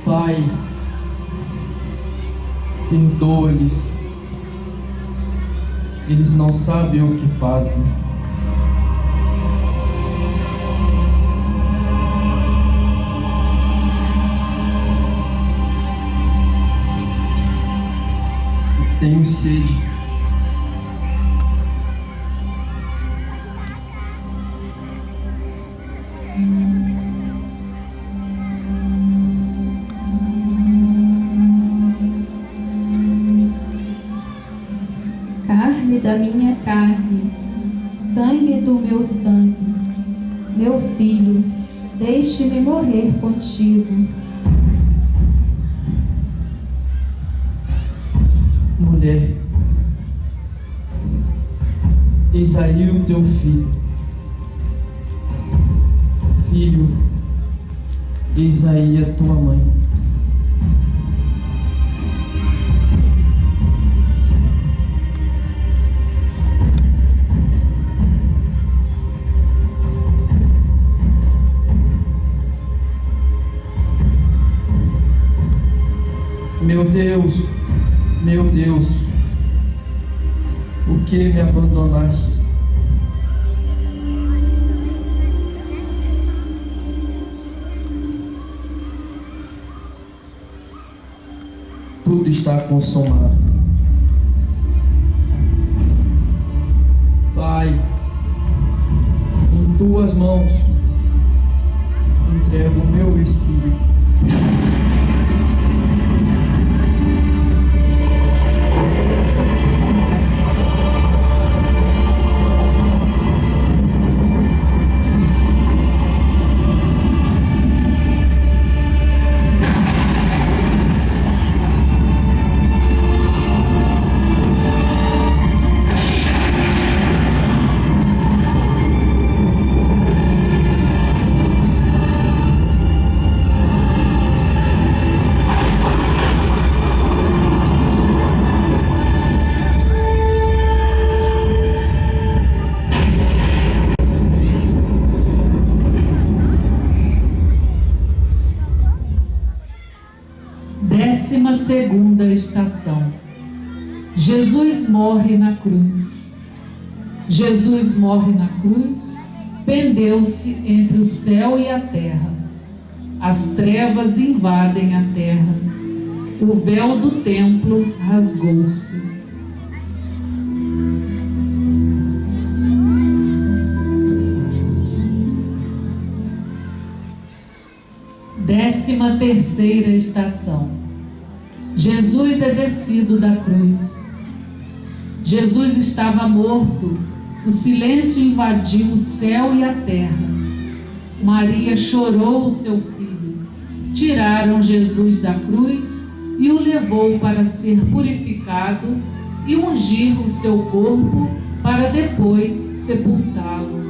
Pai, perdoa-lhes, eles não sabem o que fazem. Tenho sede. Carne da minha carne, sangue do meu sangue. Meu filho, deixe-me morrer contigo. Mulher, eis aí o teu filho. Filho, eis aí a tua mãe. Meu Deus, por que me abandonaste? Tudo está consumado. Pai, em tuas mãos entrego o meu espírito. Segunda estação. Jesus morre na cruz. Jesus morre na cruz, pendeu-se entre o céu e a terra. As trevas invadem a terra. O véu do templo rasgou-se. Décima terceira estação. Jesus é descido da cruz. Jesus estava morto. O silêncio invadiu o céu e a terra. Maria chorou o seu filho. Tiraram Jesus da cruz e o levou para ser purificado e ungir o seu corpo para depois sepultá-lo.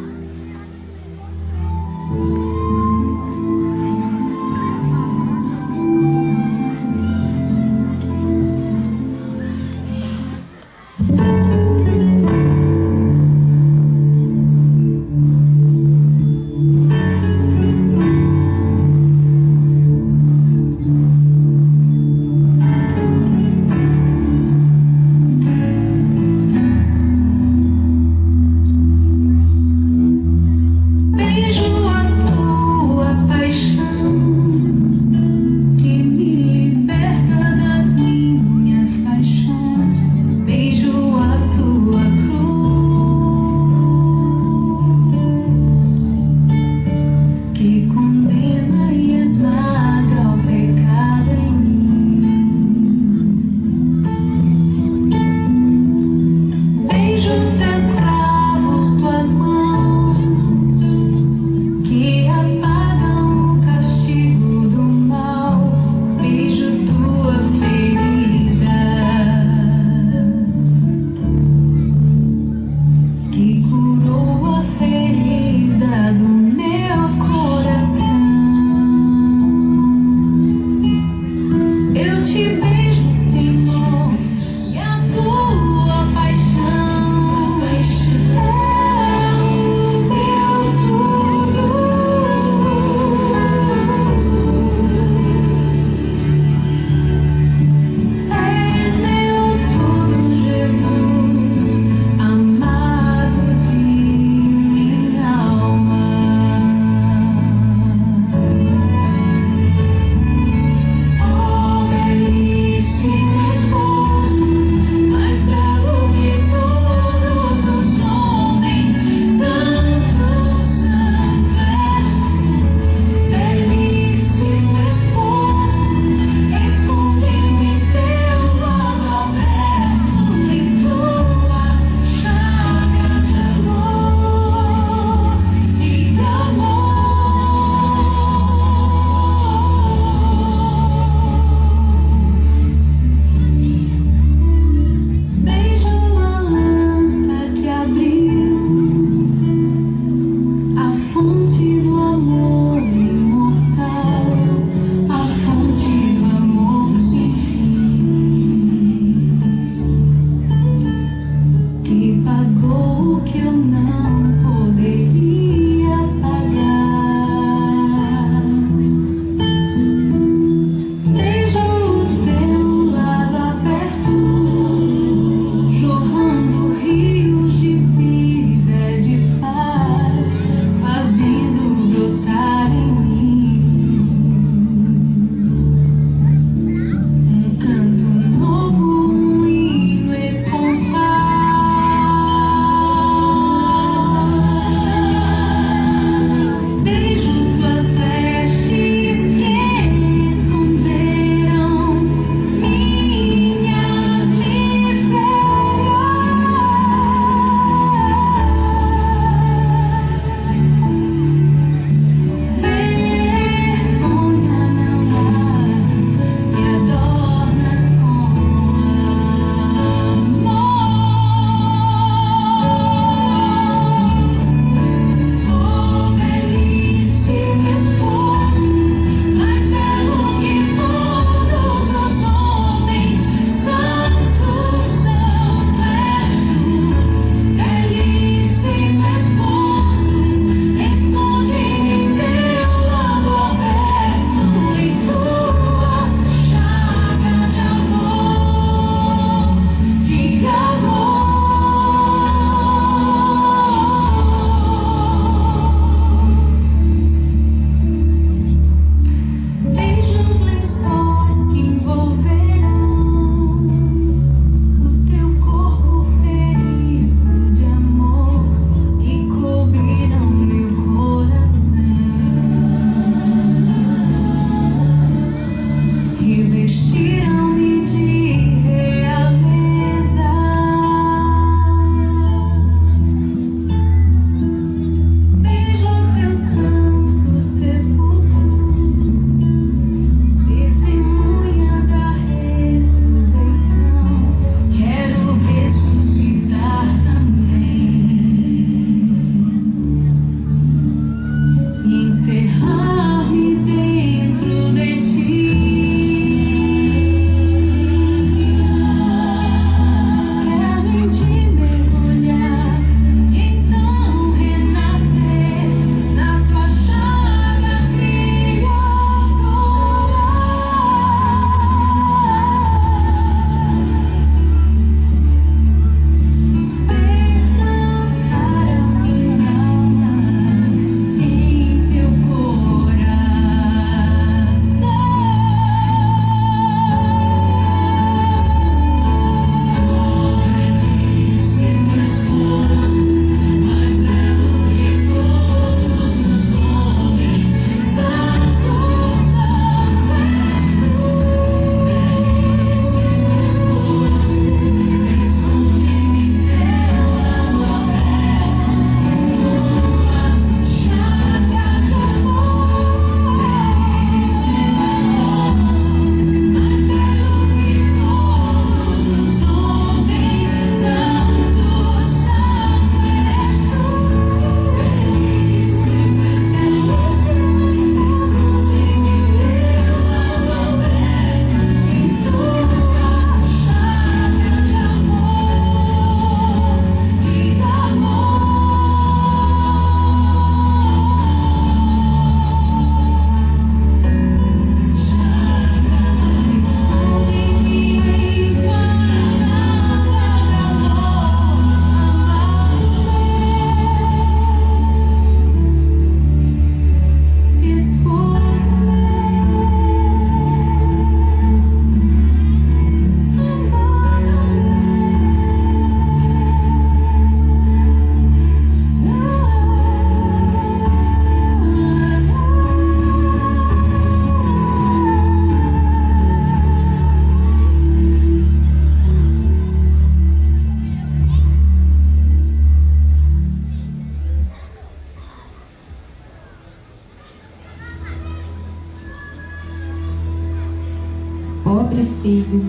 pobre filho.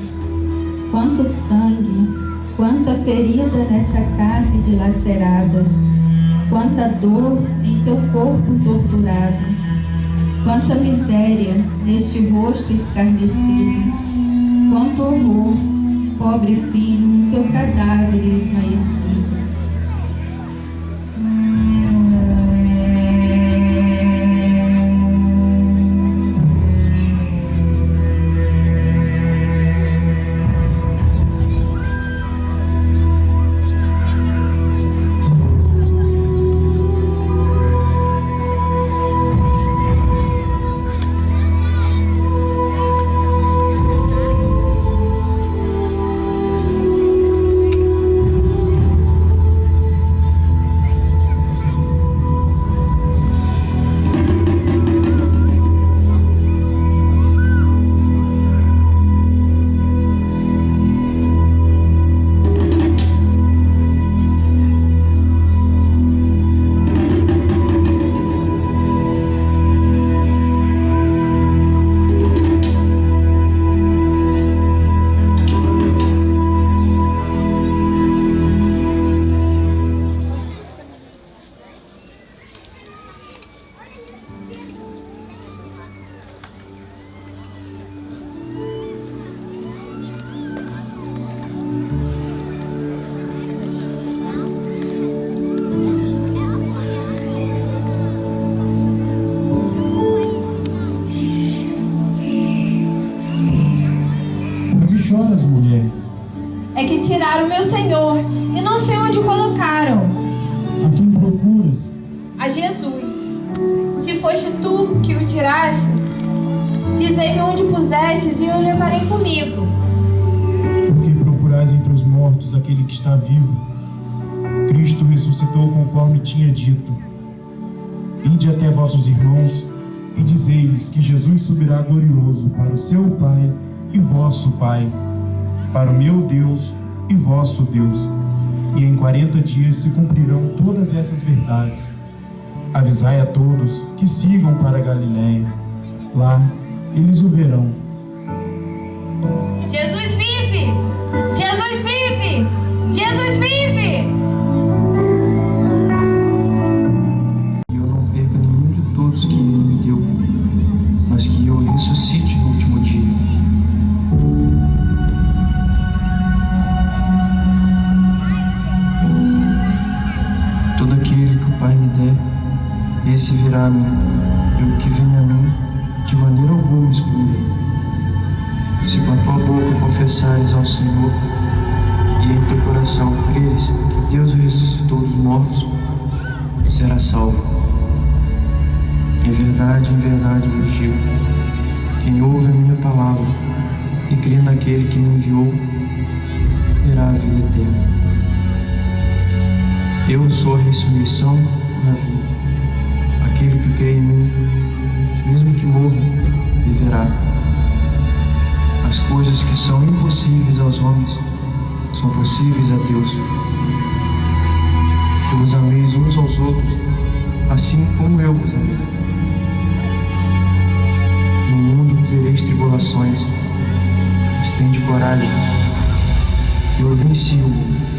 Quanto sangue, quanta ferida nessa carne dilacerada, quanta dor em teu corpo torturado, quanta miséria neste rosto escarnecido, quanto horror, pobre filho, teu cadáver esmaecido. Choras, mulher? É que tiraram meu Senhor e não sei onde o colocaram. A quem procuras? A Jesus. Se foste tu que o tirastes, dizei-me onde pusestes e eu o levarei comigo. Porque procurais entre os mortos aquele que está vivo. Cristo ressuscitou conforme tinha dito. Ide até vossos irmãos e dizei-lhes que Jesus subirá glorioso para o seu Pai e vosso Pai, para o meu Deus e vosso Deus. E em 40 dias se cumprirão todas essas verdades. Avisai a todos que sigam para a Galiléia. Lá eles o verão. Jesus vive! Jesus vive! Jesus vive! E eu não perca nenhum de todos que Ele me deu, mas que eu ressuscite no último dia. Todo aquele que o Pai me der, esse virá a mim, e o que vem a mim, de maneira alguma excluirei. Se com a tua boca confessares ao Senhor, e em teu coração creres que Deus o ressuscitou dos mortos, serás salvo. Em verdade vos digo, quem ouve a minha palavra e crê naquele que me enviou, terá a vida eterna. Eu sou a ressurreição e a vida. Aquele que crê em mim, mesmo que morra, viverá. As coisas que são impossíveis aos homens são possíveis a Deus. Que vos ameis uns aos outros, assim como eu vos amei. No mundo tereis tribulações, mas tende coragem. Eu venci o mundo.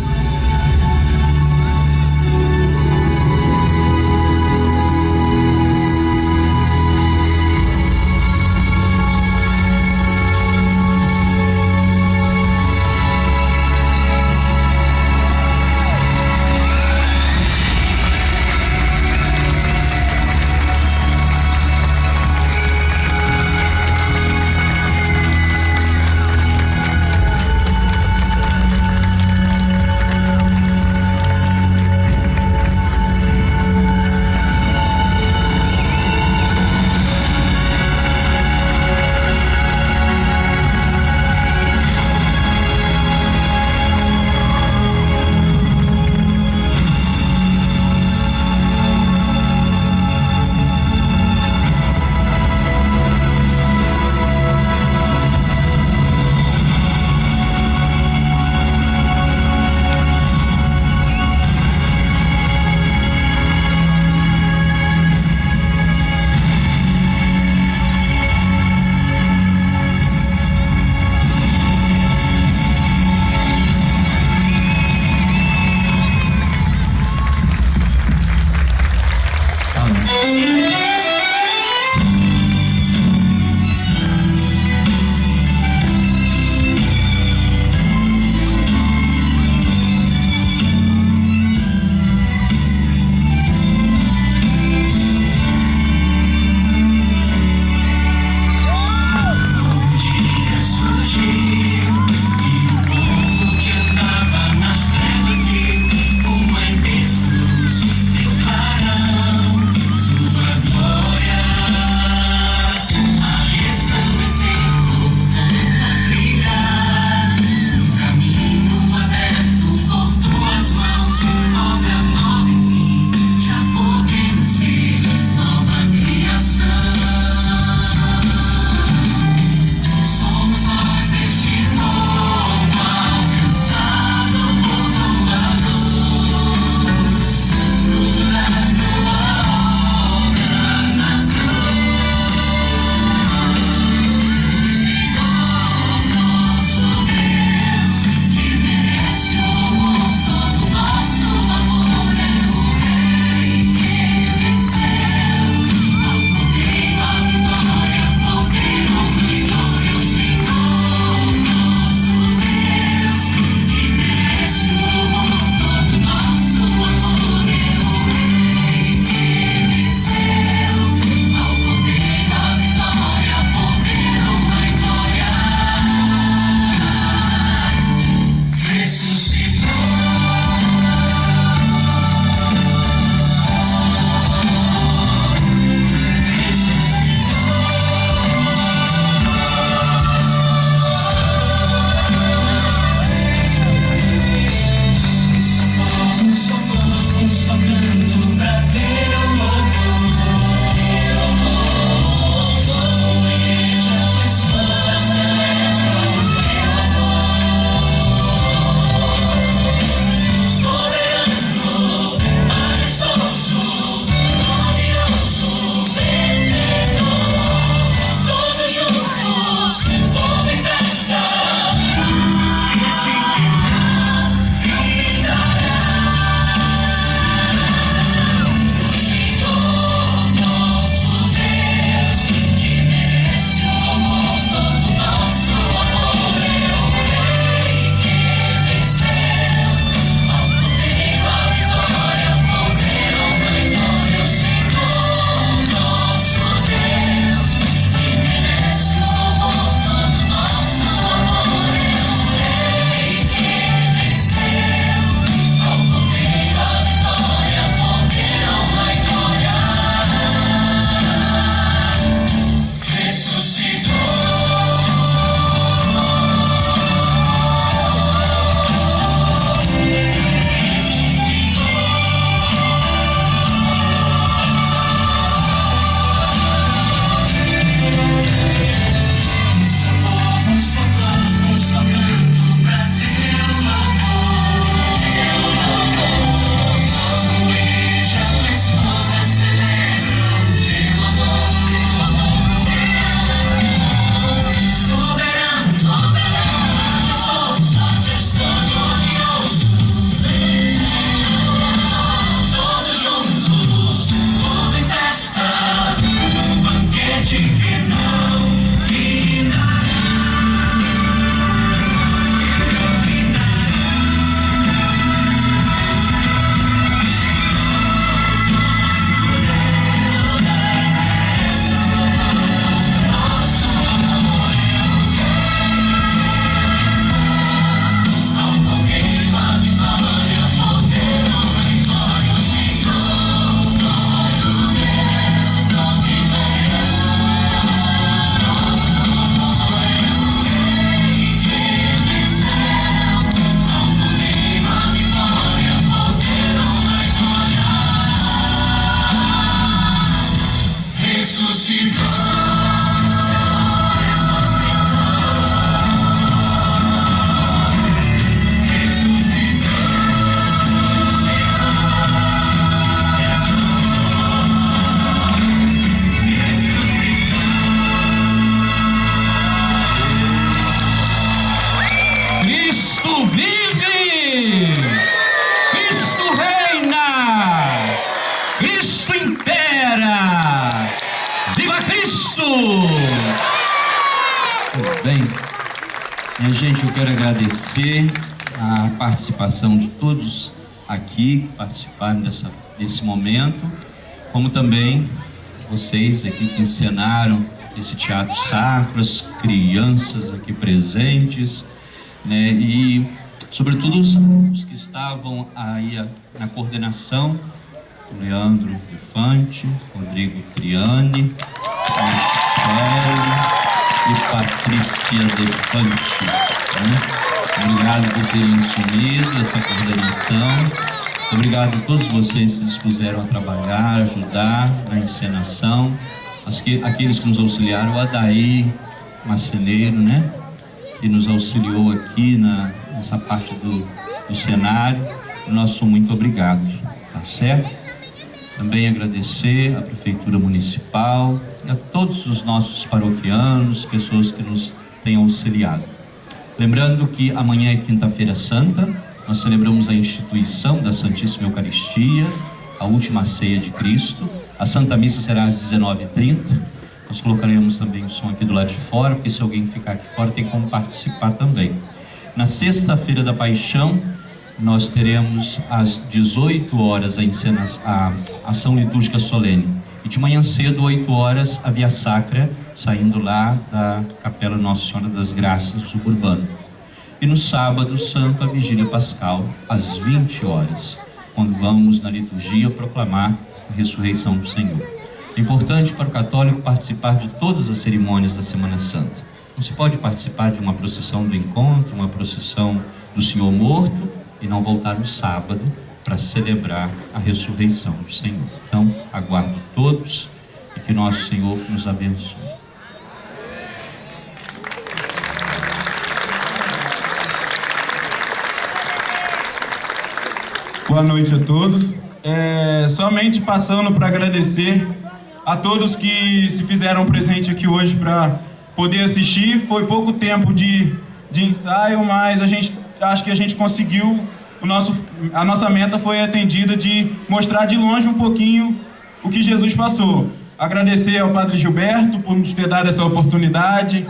Cristo impera! Bem, minha gente, eu quero agradecer a participação de todos aqui que participaram desse momento, como também vocês aqui que encenaram esse teatro sacro, as crianças aqui presentes, né? E sobretudo os que estavam aí na coordenação, o Leandro Defante, Rodrigo Triani, Michele e Patrícia Defante, né? Obrigado por terem assumido essa coordenação. Obrigado a todos vocês que se dispuseram a trabalhar, ajudar na encenação. Aqueles que nos auxiliaram, o Adair Marceneiro, né? Que nos auxiliou aqui nessa parte do cenário. Nosso muito obrigado, tá certo? Também agradecer à Prefeitura Municipal e a todos os nossos paroquianos, pessoas que nos têm auxiliado. Lembrando que amanhã é Quinta-feira Santa, nós celebramos a instituição da Santíssima Eucaristia, a última ceia de Cristo. A Santa Missa será às 19h30. Nós colocaremos também o som aqui do lado de fora, porque se alguém ficar aqui fora tem como participar também. Na sexta-feira da Paixão, nós teremos às 18 horas a ação litúrgica solene. E de manhã cedo, 8 horas, a Via Sacra, saindo lá da Capela Nossa Senhora das Graças, suburbano. E no sábado santo, a Vigília Pascal, às 20 horas, quando vamos na liturgia proclamar a ressurreição do Senhor. É importante para o católico participar de todas as cerimônias da Semana Santa. Não se pode participar de uma procissão do encontro, uma procissão do Senhor morto e não voltar no sábado para celebrar a ressurreição do Senhor. Então, aguardo todos e que nosso Senhor nos abençoe. Boa noite a todos. Somente passando para agradecer a todos que se fizeram presente aqui hoje para poder assistir. Foi pouco tempo de ensaio, mas acho que a gente conseguiu, a nossa meta foi atendida de mostrar de longe um pouquinho o que Jesus passou. Agradecer ao Padre Gilberto por nos ter dado essa oportunidade.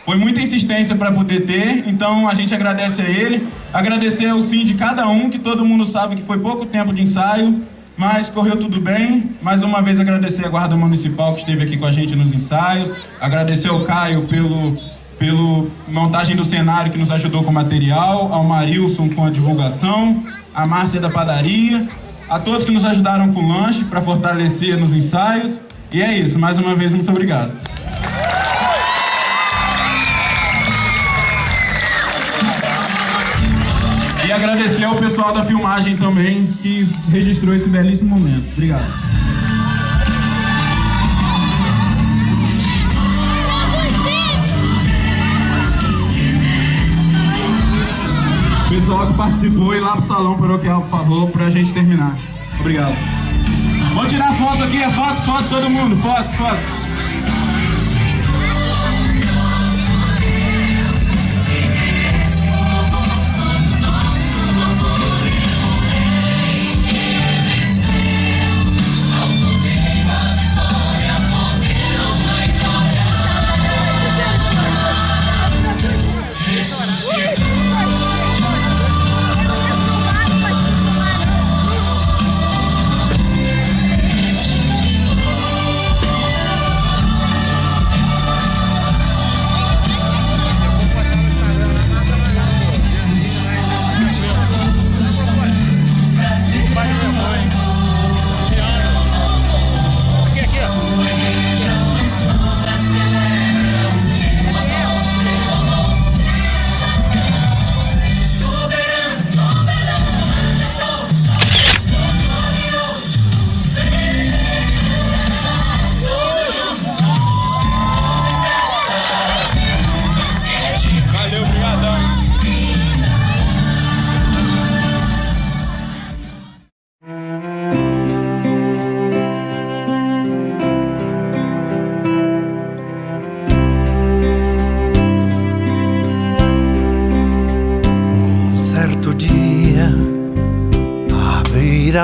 Foi muita insistência para poder ter, então a gente agradece a ele, agradecer ao sim de cada um, que todo mundo sabe que foi pouco tempo de ensaio, mas correu tudo bem. Mais uma vez agradecer a Guarda Municipal que esteve aqui com a gente nos ensaios, agradecer ao Caio pelo montagem do cenário que nos ajudou com o material, ao Marilson com a divulgação, a Márcia da padaria, a todos que nos ajudaram com o lanche para fortalecer nos ensaios. E é isso, mais uma vez, muito obrigado. E agradecer ao pessoal da filmagem também, que registrou esse belíssimo momento. Obrigado. Pessoal que participou, ir lá pro salão paroquial, por favor, pra gente terminar. Obrigado. Vamos tirar foto aqui, foto, todo mundo, foto.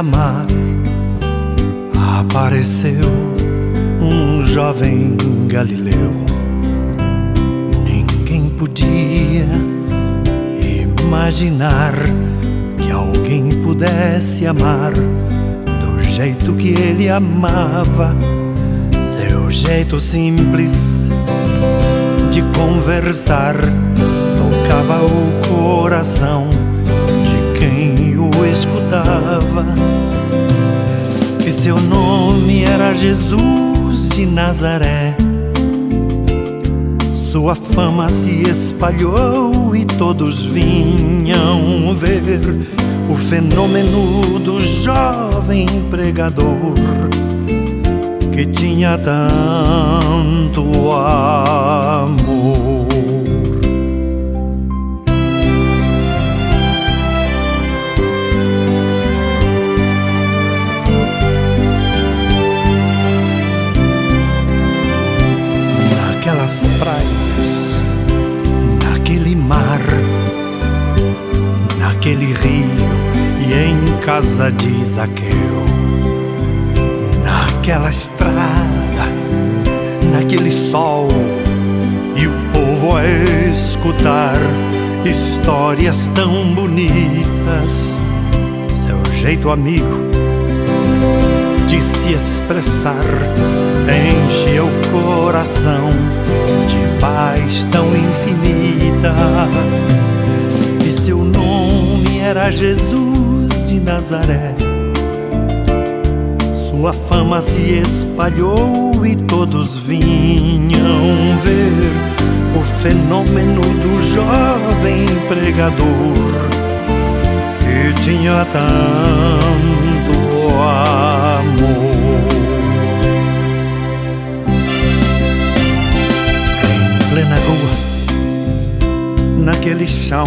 Mar apareceu jovem galileu. imaginar que alguém pudesse amar do jeito que ele amava. Seu jeito simples de conversar tocava o coração de quem o escutava. E seu nome era Jesus de Nazaré. Sua fama se espalhou e todos vinham ver o fenômeno do jovem pregador que tinha tanto amor. Naquelas praias, naquele mar, naquele rio e em casa de Zaqueu, naquela estrada, naquele sol e o povo a escutar histórias tão bonitas. Seu jeito amigo de se expressar enche o coração de paz tão infinita. E seu nome era Jesus de Nazaré. Sua fama se espalhou e todos vinham ver o fenômeno do jovem pregador que tinha tanto amor. Em plena rua, naquele chão,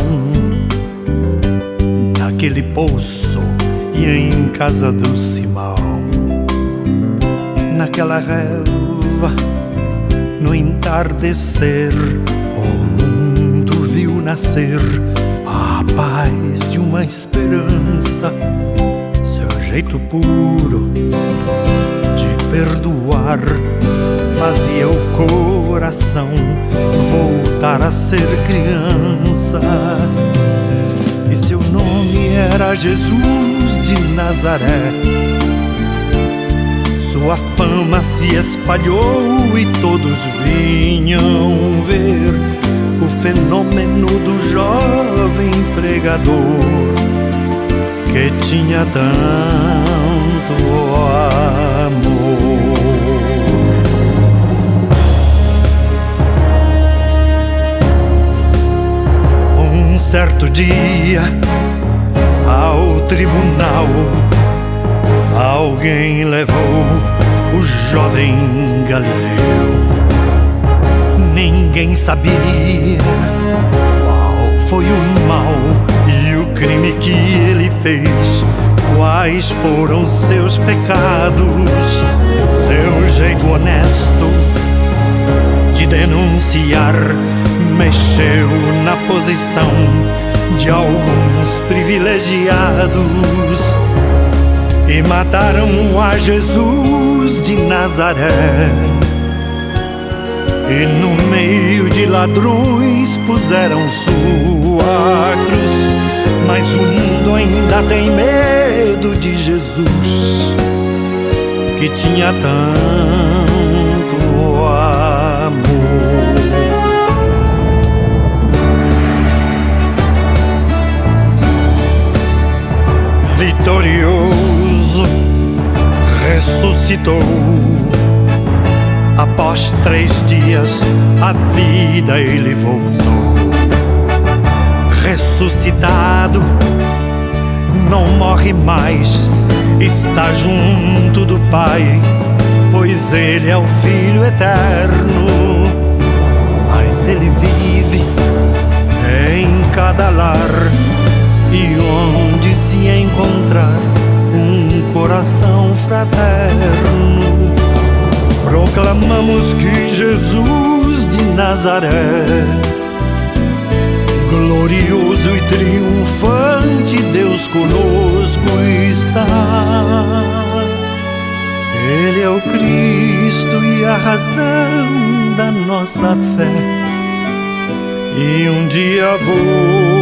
naquele poço e em casa do Simão, naquela relva, no entardecer, o mundo viu nascer a paz de uma esperança. Seu jeito puro de perdoar fazia o coração voltar a ser criança. E seu nome era Jesus de Nazaré. Sua fama se espalhou e todos vinham ver o fenômeno do jovem pregador que tinha tanto amor. Um certo dia, ao tribunal, alguém levou o jovem Galileu. Ninguém sabia qual foi o mal e o crime que ele fez, quais foram seus pecados. Seu jeito honesto de denunciar mexeu na posição de alguns privilegiados e mataram a Jesus de Nazaré. E no meio de ladrões puseram sua cruz. Mas o mundo ainda tem medo de Jesus, que tinha tanto amor. Vitorioso, ressuscitou. Após 3 dias, a vida ele voltou. Ressuscitado, não morre mais, está junto do Pai, pois ele é o Filho eterno. Mas ele vive em cada lar, e onde se encontrar um coração fraterno, proclamamos que Jesus de Nazaré, glorioso e triunfante, Deus conosco está. Ele é o Cristo e a razão da nossa fé, e um dia vou